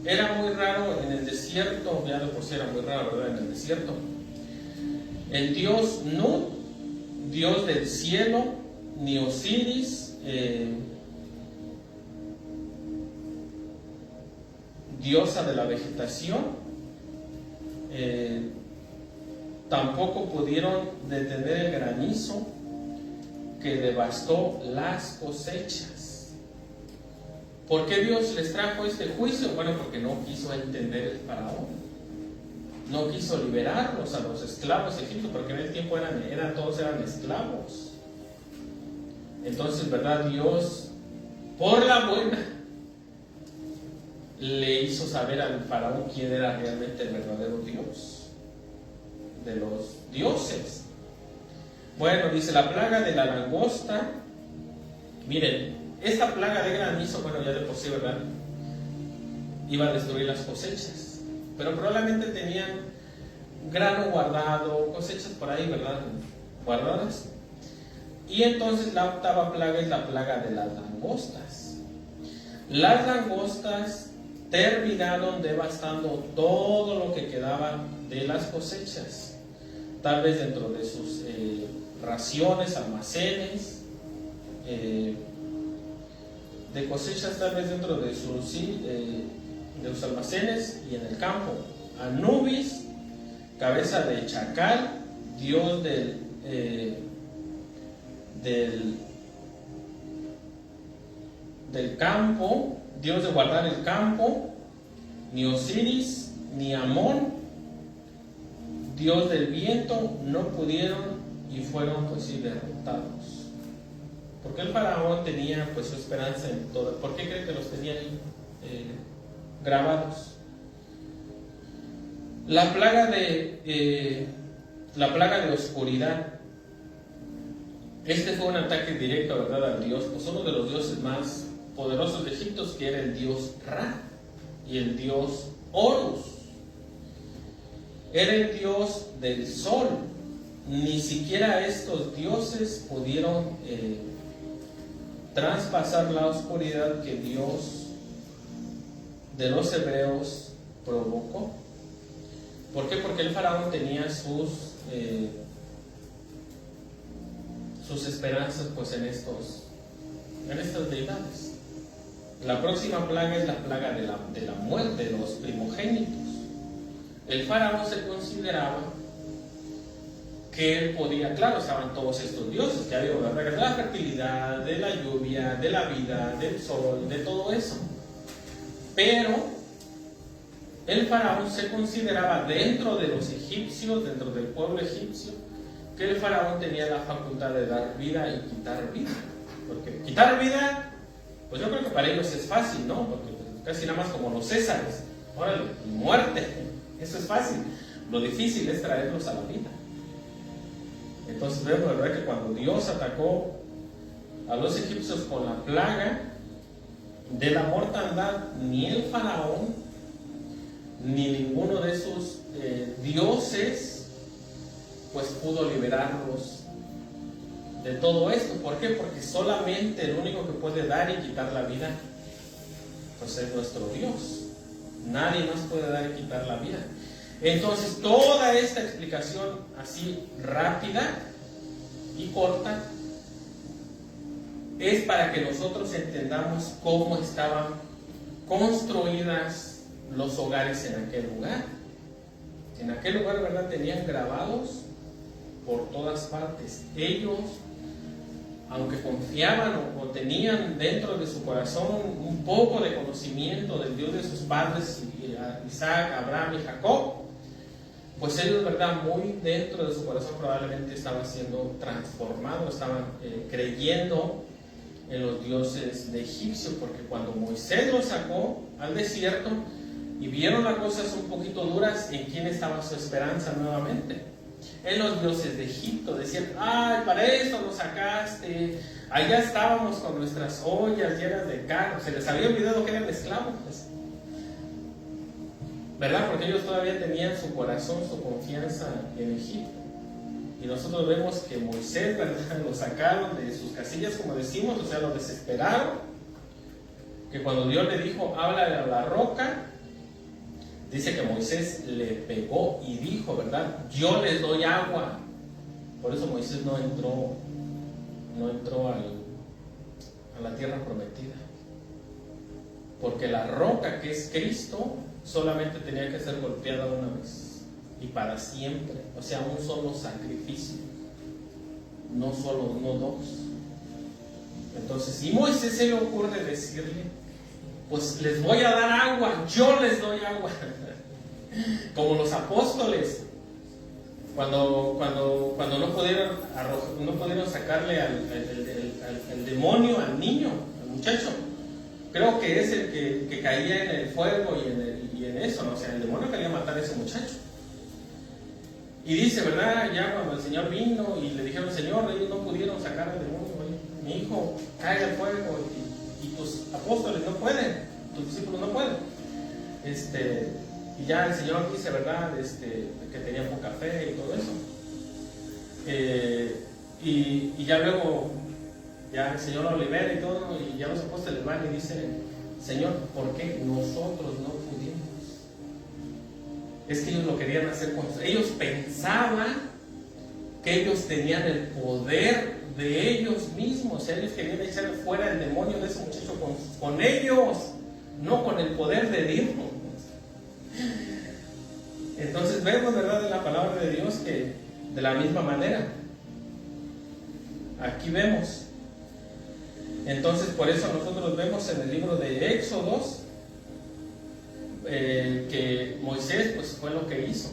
era muy raro en el desierto, ya de por sí era muy raro, ¿verdad?, en el desierto. El dios Nut, dios del cielo, ni Osiris, diosa de la vegetación, tampoco pudieron detener el granizo que devastó las cosechas. ¿Por qué Dios les trajo este juicio? Bueno, porque no quiso entender el faraón. No quiso liberarlos a los esclavos egipcios, porque en el tiempo todos eran esclavos. Entonces, ¿verdad? Dios, por la buena, le hizo saber al faraón quién era realmente el verdadero Dios de los dioses. Bueno, dice la plaga de la langosta. Miren, esta plaga de granizo, bueno, ya de por sí, ¿verdad?, iba a destruir las cosechas, pero probablemente tenían grano guardado, cosechas por ahí, ¿verdad?, guardadas. Y entonces la octava plaga es la plaga de las langostas. Las langostas terminaron devastando todo lo que quedaba de las cosechas, tal vez dentro de sus raciones, almacenes, de cosechas, tal vez dentro de sus, de los almacenes y en el campo. Anubis, cabeza de chacal, dios del campo, Dios de guardar el campo, ni Osiris, ni Amón, Dios del viento, no pudieron y fueron pues sí derrotados. Porque el faraón tenía pues su esperanza en todo. ¿Por qué cree que los tenía ahí grabados? La plaga de oscuridad. Este fue un ataque directo, ¿verdad?, al dios, pues uno de los dioses más poderosos de Egipto, que era el dios Ra y el dios Horus. Era el dios del sol. Ni siquiera estos dioses pudieron traspasar la oscuridad que Dios de los hebreos provocó. ¿Por qué? Porque el faraón tenía sus esperanzas pues en estas deidades. La próxima plaga es la plaga de la muerte de los primogénitos. El faraón se consideraba que él podía, claro, estaban todos estos dioses que había, ¿verdad?, de la fertilidad, de la lluvia, de la vida, del sol, de todo eso. Pero el faraón se consideraba dentro de los egipcios, dentro del pueblo egipcio, que el faraón tenía la facultad de dar vida y quitar vida. Porque quitar vida, pues yo creo que para ellos es fácil, ¿no? Porque casi nada más como los césares. Órale, muerte, eso es fácil. Lo difícil es traerlos a la vida. Entonces vemos, ¿verdad?, que cuando Dios atacó a los egipcios con la plaga de la mortandad, ni el faraón ni ninguno de sus dioses pues pudo liberarlos de todo esto. ¿Por qué? Porque solamente el único que puede dar y quitar la vida pues es nuestro Dios. Nadie más puede dar y quitar la vida. Entonces toda esta explicación así rápida y corta es para que nosotros entendamos cómo estaban construidas los hogares en aquel lugar. En aquel lugar, ¿verdad?, tenían grabados por todas partes. Ellos, aunque confiaban o tenían dentro de su corazón un poco de conocimiento del Dios de sus padres, Isaac, Abraham y Jacob, pues ellos, ¿verdad?, muy dentro de su corazón probablemente estaban siendo transformados, estaban creyendo en los dioses de Egipcio, porque cuando Moisés los sacó al desierto y vieron las cosas un poquito duras, ¿en quién estaba su esperanza nuevamente? En los dioses de Egipto. Decían, ay, para esto nos sacaste, allá estábamos con nuestras ollas llenas de carne. Se les había olvidado que eran esclavos, pues, ¿verdad? Porque ellos todavía tenían su corazón, su confianza en Egipto. Y nosotros vemos que Moisés, ¿verdad?, lo sacaron de sus casillas, como decimos, o sea, lo desesperaron. Que cuando Dios le dijo, háblale a la roca, dice que Moisés le pegó y dijo, ¿verdad?, yo les doy agua. Por eso Moisés no entró a la tierra prometida. Porque la roca, que es Cristo, solamente tenía que ser golpeada una vez. y para siempre, o sea, un solo sacrificio, no dos. Entonces, si Moisés se le ocurre decirle, pues les voy a dar agua, yo les doy agua, como los apóstoles, cuando no pudieron sacarle al demonio, al niño, al muchacho, creo que es el que caía en el fuego y en eso, ¿no? O sea, el demonio quería matar a ese muchacho. Y dice, ¿verdad? Ya cuando el Señor vino y le dijeron, Señor, ellos no pudieron sacar al demonio, mi hijo cae al fuego y tus apóstoles no pueden, tus discípulos no pueden. Y ya el Señor dice, ¿verdad? Que tenía poca fe y todo eso. Y ya luego, ya el Señor lo libera y todo, y ya los apóstoles van y dicen, Señor, ¿por qué nosotros no pudimos? Es que ellos lo querían hacer con ellos, pensaban que ellos tenían el poder de ellos mismos, o sea, ellos querían echar fuera el demonio de ese muchacho con ellos, no con el poder de Dios. Entonces vemos, ¿verdad?, en la palabra de Dios que de la misma manera, aquí vemos. Entonces por eso nosotros vemos en el libro de Éxodos que Moisés pues fue lo que hizo,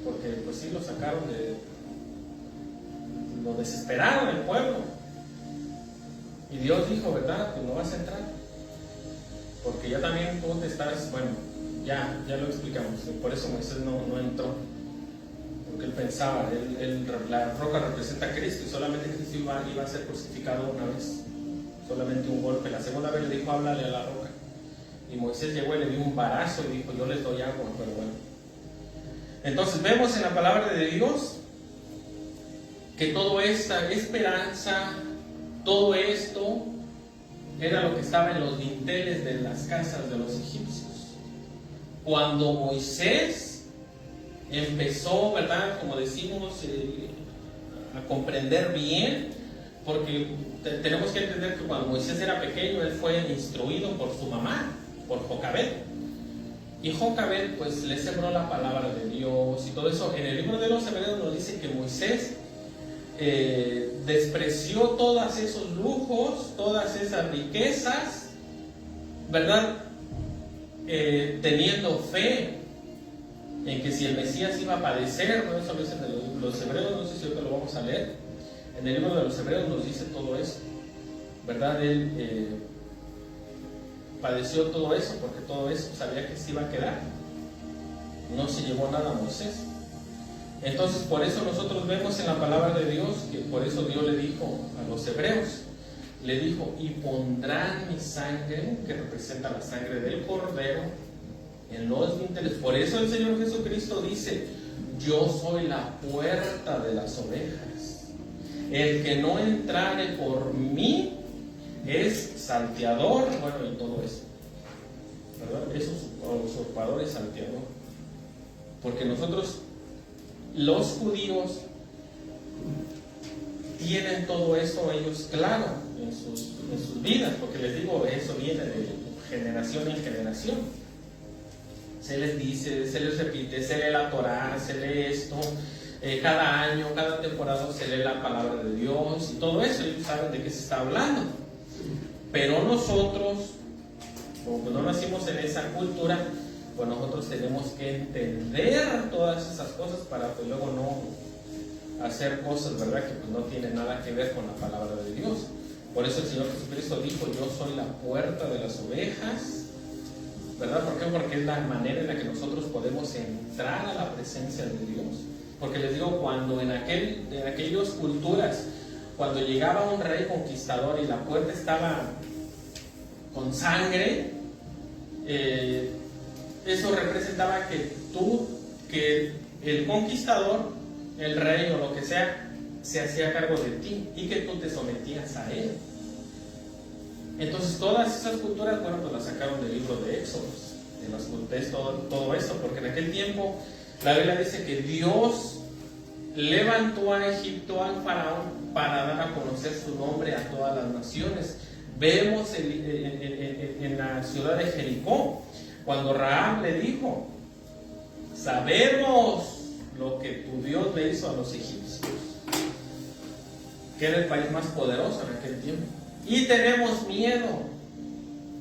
porque pues sí lo sacaron lo desesperaron el pueblo, y Dios dijo, ¿verdad?, que no vas a entrar, porque ya también tú te estás, bueno, ya lo explicamos, por eso Moisés no entró, porque él pensaba, la roca representa a Cristo, y solamente Cristo iba a ser crucificado una vez, solamente un golpe. La segunda vez le dijo, háblale a la roca, y Moisés llegó y le dio un varazo y dijo, yo les doy agua, pero bueno. Entonces vemos en la palabra de Dios que toda esta esperanza, todo esto era lo que estaba en los dinteles de las casas de los egipcios. Cuando Moisés empezó, ¿verdad?, como decimos, a comprender bien, porque tenemos que entender que cuando Moisés era pequeño, él fue instruido por su mamá, por Jocabed. Y Jocabed pues le sembró la palabra de Dios y todo eso. En el libro de los Hebreos nos dice que Moisés despreció todos esos lujos, todas esas riquezas, ¿verdad?, teniendo fe en que si el Mesías iba a padecer, ¿no? Eso lo dicen los Hebreos, no sé si ahorita lo vamos a leer. En el libro de los Hebreos nos dice todo eso, ¿verdad? Él padeció todo eso, porque todo eso sabía que se iba a quedar. No se llevó nada a Moisés. Entonces, por eso nosotros vemos en la palabra de Dios que por eso Dios le dijo a los hebreos, le dijo, y pondrán mi sangre, que representa la sangre del Cordero, en los dinteles. Por eso el Señor Jesucristo dice, yo soy la puerta de las ovejas. El que no entrare por mí es salteador, bueno, y todo eso, ¿verdad? Eso es usurpador y salteador. Porque nosotros, los judíos, tienen todo eso ellos claro en sus vidas, porque les digo, eso viene de generación en generación. Se les dice, se les repite, se lee la Torá, se lee esto, cada año, cada temporada se lee la palabra de Dios y todo eso, ellos saben de qué se está hablando. Pero nosotros, como que no nacimos en esa cultura, pues nosotros tenemos que entender todas esas cosas para pues luego no hacer cosas, ¿verdad?, que pues no tienen nada que ver con la palabra de Dios. Por eso el Señor Jesucristo dijo, yo soy la puerta de las ovejas, ¿verdad? ¿Por qué? Porque es la manera en la que nosotros podemos entrar a la presencia de Dios. Porque les digo, cuando en aquellas culturas, cuando llegaba un rey conquistador y la puerta estaba con sangre, eso representaba que el conquistador, el rey o lo que sea, se hacía cargo de ti y que tú te sometías a él. Entonces todas esas culturas, bueno, pues las sacaron del libro de Éxodos, de las culturas, todo esto, porque en aquel tiempo la Biblia dice que Dios levantó a Egipto al faraón para dar a conocer su nombre a todas las naciones. Vemos en la ciudad de Jericó, cuando Rahab le dijo, sabemos lo que tu Dios le hizo a los egipcios, que era el país más poderoso en aquel tiempo, y tenemos miedo,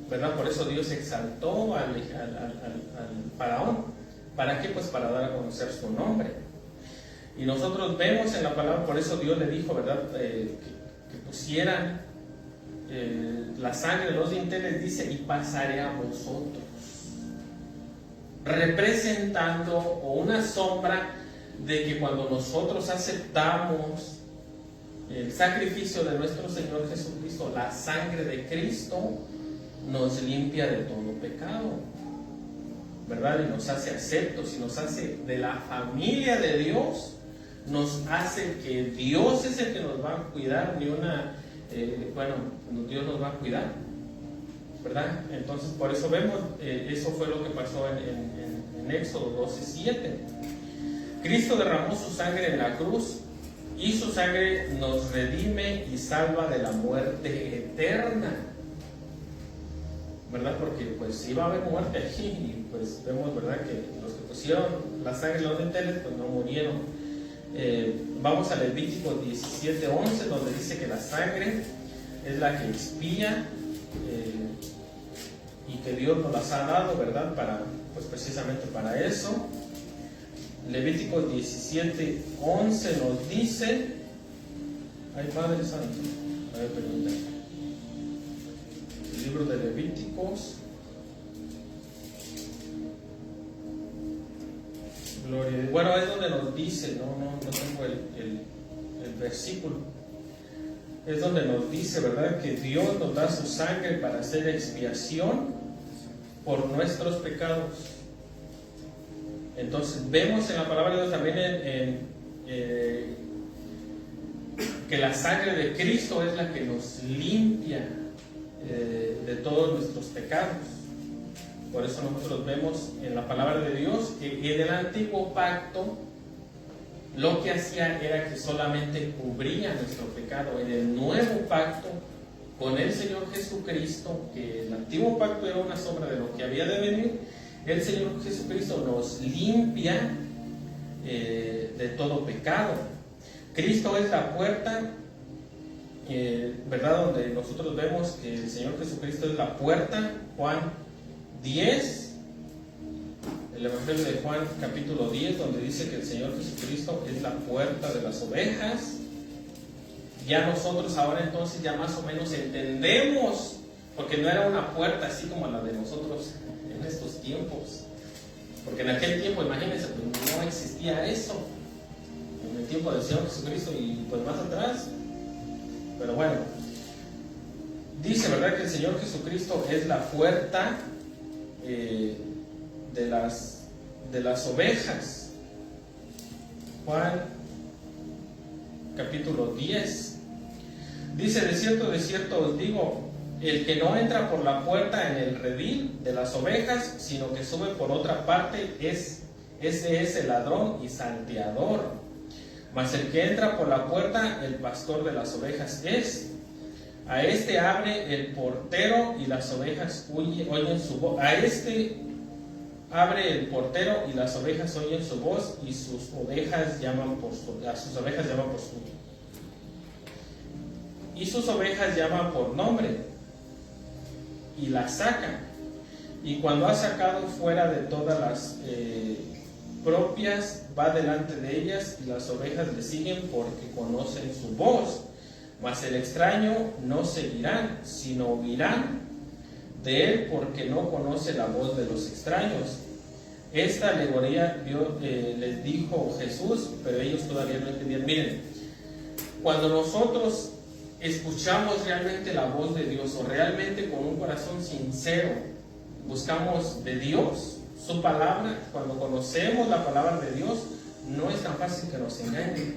¿verdad? Por eso Dios exaltó al faraón. ¿Para qué? Pues para dar a conocer su nombre. Y nosotros vemos en la palabra, por eso Dios le dijo, ¿verdad? Que pusieran la sangre de los dinteles, dice, y pasaré a vosotros, representando o una sombra de que cuando nosotros aceptamos el sacrificio de nuestro Señor Jesucristo, la sangre de Cristo nos limpia de todo pecado, ¿verdad? Y nos hace aceptos y nos hace de la familia de Dios, nos hace que Dios es el que nos va a cuidar, Dios nos va a cuidar, ¿verdad? Entonces por eso vemos, eso fue lo que pasó en Éxodo 12:7. Cristo derramó su sangre en la cruz y su sangre nos redime y salva de la muerte eterna, ¿verdad? Porque pues iba a haber muerte aquí y pues vemos, ¿verdad?, que los que pusieron la sangre en los dinteles pues no murieron. Vamos a Levítico 17:11, donde dice que la sangre es la que expía y que Dios nos las ha dado, ¿verdad?, pues precisamente para eso. Levítico 17:11 nos dice, ay Padre Santo, a ver, permítame, el libro de Levíticos, gloria, bueno, es donde nos dice, no tengo el versículo, es donde nos dice, ¿verdad?, que Dios nos da su sangre para hacer expiación por nuestros pecados. Entonces vemos en la palabra de Dios también que la sangre de Cristo es la que nos limpia de todos nuestros pecados. Por eso nosotros vemos en la palabra de Dios que en el antiguo pacto lo que hacía era que solamente cubría nuestro pecado. En el nuevo pacto con el Señor Jesucristo, que el antiguo pacto era una sombra de lo que había de venir, el Señor Jesucristo nos limpia de todo pecado. Cristo es la puerta, ¿verdad?, donde nosotros vemos que el Señor Jesucristo es la puerta. Juan 10, el Evangelio de Juan capítulo 10, donde dice que el Señor Jesucristo es la puerta de las ovejas. Ya nosotros ahora entonces ya más o menos entendemos, porque no era una puerta así como la de nosotros en estos tiempos, porque en aquel tiempo, imagínense, pues no existía eso, en el tiempo del Señor Jesucristo y pues más atrás. Pero bueno, dice, ¿verdad?, que el Señor Jesucristo es la puerta de las ovejas. Juan capítulo 10 dice, de cierto os digo, el que no entra por la puerta en el redil de las ovejas, sino que sube por otra parte, ese es el ladrón y salteador. Mas el que entra por la puerta, el pastor de las ovejas es. A este abre el portero y las ovejas oyen su voz. A este abre el portero y las ovejas oyen su voz, y sus ovejas llaman por su nombre, y las sacan. Y cuando ha sacado fuera de todas las propias, va delante de ellas, y las ovejas le siguen porque conocen su voz. Mas el extraño no seguirán, sino huirán de él, porque no conoce la voz de los extraños. Esta alegoría les dijo Jesús, pero ellos todavía no entendían. Miren, cuando nosotros escuchamos realmente la voz de Dios, o realmente con un corazón sincero buscamos de Dios, su palabra, cuando conocemos la palabra de Dios, no es tan fácil que nos engañen.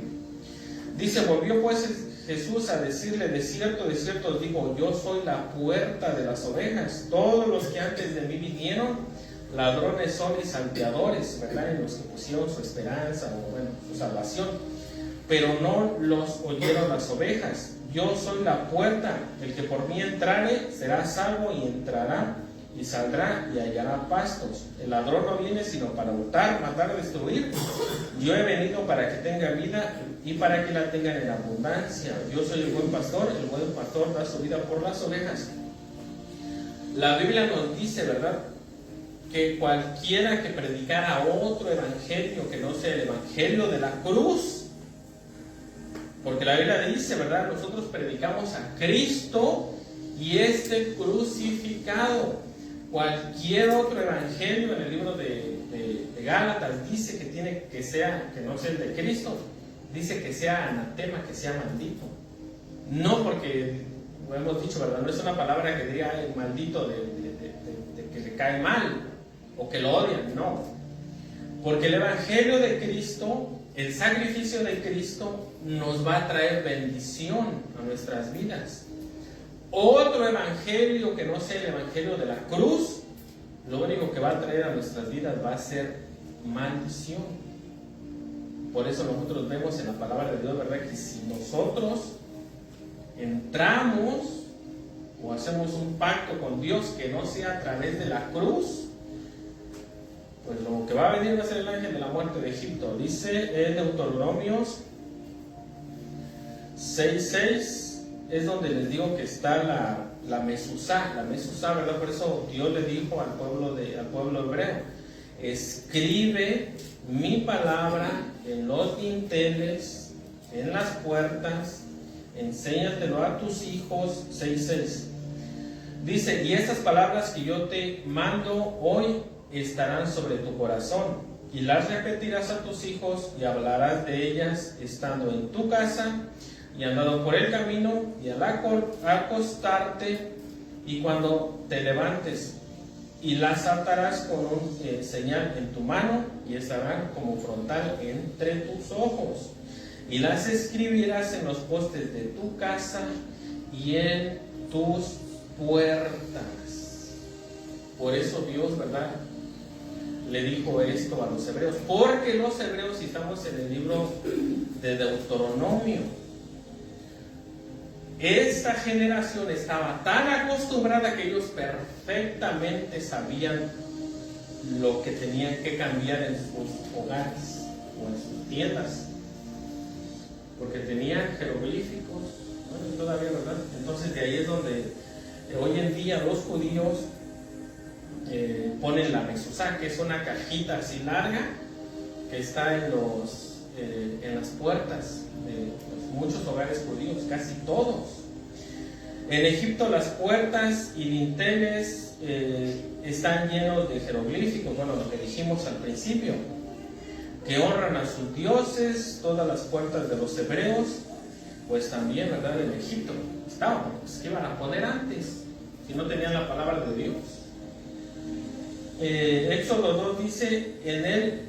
Dice, volvió pues Jesús a decirle, de cierto os digo, yo soy la puerta de las ovejas. Todos los que antes de mí vinieron, ladrones son y salteadores, ¿verdad?, en los que pusieron su esperanza, o bueno, su salvación, pero no los oyeron las ovejas. Yo soy la puerta, el que por mí entrare será salvo y entrará y saldrá y hallará pastos. El ladrón no viene sino para hurtar, matar, destruir. Yo he venido para que tenga vida y para que la tengan en abundancia. Yo soy el buen pastor da su vida por las ovejas. La Biblia nos dice, ¿verdad?, que cualquiera que predicara otro evangelio que no sea el evangelio de la cruz, porque la Biblia dice, ¿verdad?, nosotros predicamos a Cristo y este crucificado. Cualquier otro evangelio en el libro de Gálatas dice que tiene que sea, que no sea el de Cristo, dice que sea anatema, que sea maldito. No porque, lo hemos dicho, ¿verdad?, no es una palabra que diga el maldito de que le cae mal o que lo odian, no. Porque el evangelio de Cristo, el sacrificio de Cristo, nos va a traer bendición a nuestras vidas. Otro evangelio que no sea el evangelio de la cruz, lo único que va a traer a nuestras vidas va a ser maldición. Por eso nosotros vemos en la palabra de Dios, ¿verdad?, que si nosotros entramos o hacemos un pacto con Dios que no sea a través de la cruz, pues lo que va a venir va a ser el ángel de la muerte de Egipto. Dice en Deuteronomios 6:6, es donde les digo que está la Mesuzá, ¿verdad? Por eso Dios le dijo al pueblo hebreo: escribe mi palabra en los dinteles, en las puertas, enséñatelo a tus hijos. 6:6 dice: y estas palabras que yo te mando hoy estarán sobre tu corazón, y las repetirás a tus hijos, y hablarás de ellas estando en tu casa, y andando por el camino, y al acostarte, y cuando te levantes, y las atarás con un señal en tu mano, y estarán como frontal entre tus ojos, y las escribirás en los postes de tu casa y en tus puertas. Por eso Dios, ¿verdad?, le dijo esto a los hebreos, porque los hebreos, si estamos en el libro de Deuteronomio, esta generación estaba tan acostumbrada que ellos perfectamente sabían lo que tenían que cambiar en sus hogares o en sus tiendas, porque tenían jeroglíficos, bueno, todavía, ¿verdad? Entonces de ahí es donde hoy en día los judíos ponen la mesuzá, que es una cajita así larga que está en las puertas de muchos hogares judíos, casi todos. En Egipto las puertas y dinteles están llenos de jeroglíficos, bueno, lo que dijimos al principio, que honran a sus dioses. Todas las puertas de los hebreos, pues también, ¿verdad?, en Egipto estaban, pues, ¿qué iban a poner antes si no tenían la palabra de Dios? Éxodo 2 dice en él,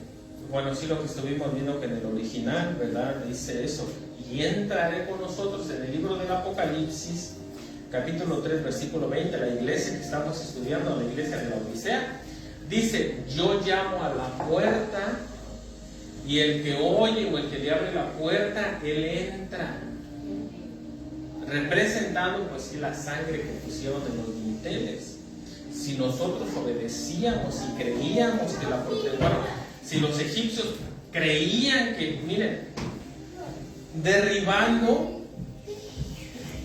bueno, sí, lo que estuvimos viendo que en el original, ¿verdad?, dice eso: y entraré con nosotros. En el libro del Apocalipsis, capítulo 3, versículo 20, la iglesia que estamos estudiando, la iglesia de la Odisea, dice: yo llamo a la puerta, y el que oye o el que le abre la puerta, él entra. Representando, pues sí, la sangre que pusieron en los dinteles. Si nosotros obedecíamos y creíamos que la protección, bueno, si los egipcios creían que, miren, derribando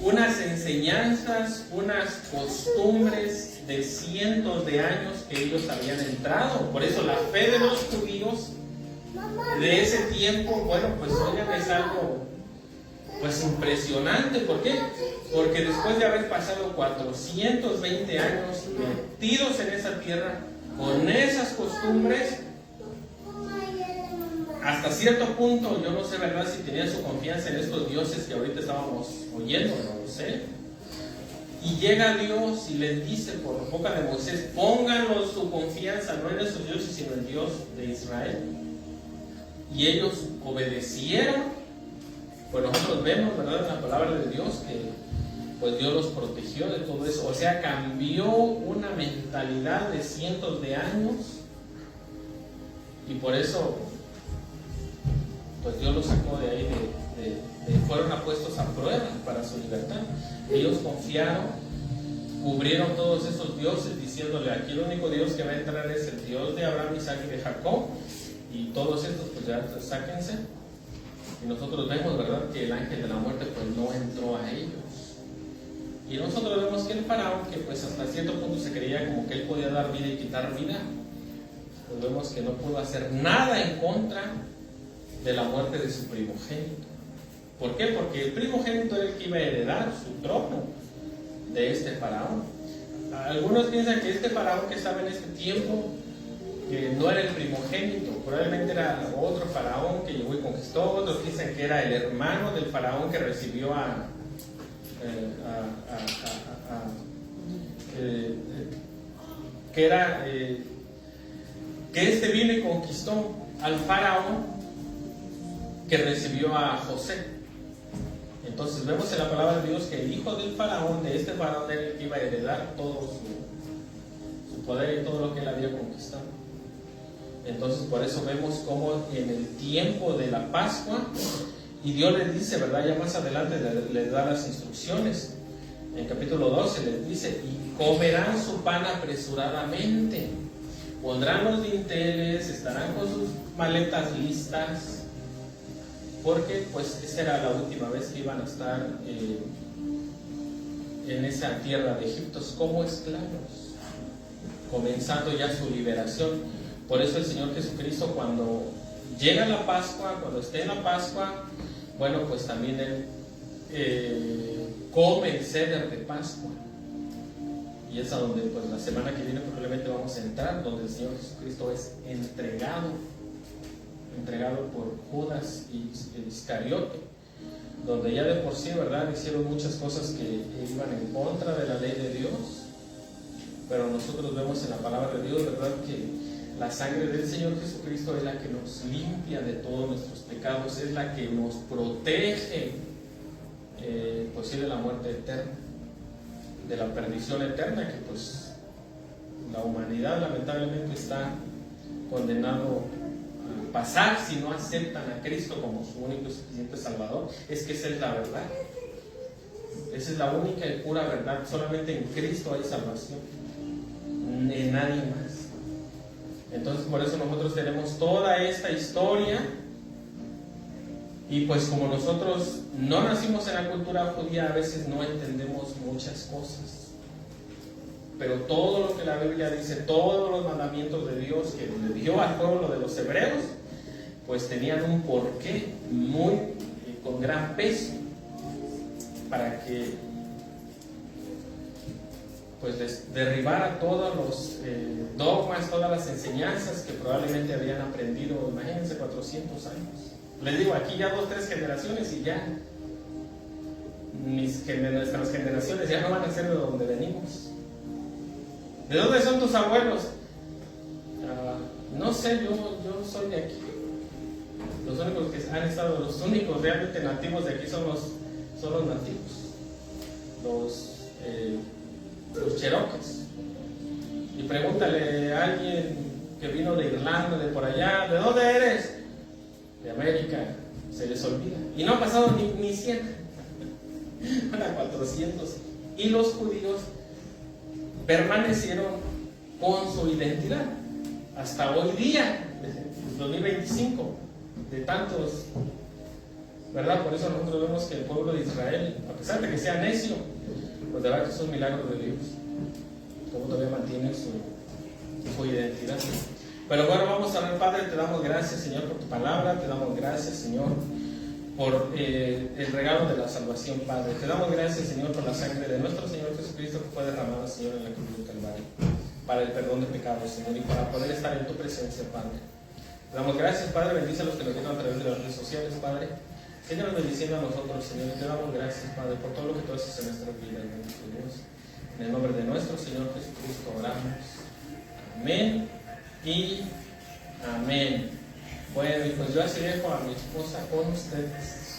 unas enseñanzas, unas costumbres de cientos de años que ellos habían entrado. Por eso la fe de los judíos de ese tiempo, bueno, pues oigan, es algo pues impresionante. ¿Por qué? Porque después de haber pasado 420 años metidos en esa tierra, con esas costumbres, hasta cierto punto, yo no sé, ¿verdad?, si tenían su confianza en estos dioses que ahorita estábamos oyendo, no lo sé. Y llega Dios y les dice por boca de Moisés: pónganlo su confianza no en esos dioses, sino en el Dios de Israel. Y ellos obedecieron. Pues nosotros vemos, ¿verdad?, en la palabra de Dios que pues Dios los protegió de todo eso. O sea, cambió una mentalidad de cientos de años, y por eso pues Dios los sacó de ahí, fueron puestos a prueba para su libertad. Ellos confiaron cubrieron todos esos dioses diciéndole: aquí el único Dios que va a entrar es el Dios de Abraham, Isaac y de Jacob, y todos estos pues ya sáquense. Y nosotros vemos, ¿verdad?, que el ángel de la muerte pues no entró a ellos. Y nosotros vemos que el faraón, que pues hasta cierto punto se creía como que él podía dar vida y quitar vida, pues vemos que no pudo hacer nada en contra de la muerte de su primogénito. ¿Por qué? Porque el primogénito era el que iba a heredar su trono de este faraón. Algunos piensan que este faraón que estaba en este tiempo, que no era el primogénito, probablemente era otro faraón que llegó y conquistó. Otros piensan que era el hermano del faraón que recibió que este vino y conquistó al faraón que recibió a José. Entonces vemos en la palabra de Dios que el hijo del faraón, de este faraón, era el que iba a heredar todo su poder y todo lo que él había conquistado. Entonces por eso vemos cómo en el tiempo de la Pascua, y Dios les dice, ¿verdad?, ya más adelante les da las instrucciones, en el capítulo 12 les dice: y comerán su pan apresuradamente, pondrán los dinteles, estarán con sus maletas listas, porque pues esa era la última vez que iban a estar en esa tierra de Egipto como esclavos, comenzando ya su liberación. Por eso el Señor Jesucristo, cuando llega la Pascua, cuando esté en la Pascua, bueno, pues también Él come el ceder de Pascua. Y es a donde pues la semana que viene probablemente vamos a entrar, donde el Señor Jesucristo es entregado por Judas Iscariote, donde ya de por sí, ¿verdad?, hicieron muchas cosas que iban en contra de la ley de Dios. Pero nosotros vemos en la palabra de Dios, ¿verdad?, que la sangre del Señor Jesucristo es la que nos limpia de todos nuestros pecados, es la que nos protege pues sí, de la muerte eterna, de la perdición eterna, que pues la humanidad lamentablemente está condenado a pasar si no aceptan a Cristo como su único y suficiente Salvador. Es que esa es la verdad, esa es la única y pura verdad. Solamente en Cristo hay salvación, en nadie más. Entonces por eso nosotros tenemos toda esta historia. Y pues como nosotros no nacimos en la cultura judía, a veces no entendemos muchas cosas. Pero todo lo que la Biblia dice, todos los mandamientos de Dios que le dio al pueblo de los hebreos, pues tenían un porqué con gran peso, para que pues les derribara todos los dogmas, todas las enseñanzas que probablemente habían aprendido, imagínense, 400 años. Les digo, aquí ya 2 o 3 generaciones y ya nuestras generaciones ya no van a ser de donde venimos. ¿De dónde son tus abuelos? No sé, yo soy de aquí. Los únicos que han estado, los únicos realmente nativos de aquí son los nativos, los cherokees. Y pregúntale a alguien que vino de Irlanda, de por allá: ¿de dónde eres? De América. Se les olvida. Y no ha pasado ni 100, para 400. Y los judíos permanecieron con su identidad hasta hoy día, 2025, de tantos, ¿verdad? Por eso nosotros vemos que el pueblo de Israel, a pesar de que sea necio, pues de verdad que son milagros de Dios, como todavía mantienen su identidad. Pero bueno, vamos a orar. Padre, te damos gracias, Señor, por tu palabra. Te damos gracias, Señor, por el regalo de la salvación, Padre. Te damos gracias, Señor, por la sangre de nuestro Señor Jesucristo que fue derramada, Señor, en la cruz del Calvario, para el perdón de pecados, Señor, y para poder estar en tu presencia, Padre. Te damos gracias, Padre. Bendice a los que nos vieron a través de las redes sociales, Padre. Señor, bendiciendo a nosotros, Señor. Y te damos gracias, Padre, por todo lo que tú haces en nuestra vida, bendito Dios. En el nombre de nuestro Señor Jesucristo oramos. Amén y amén. Bueno, y pues yo así dejo a mi esposa con ustedes.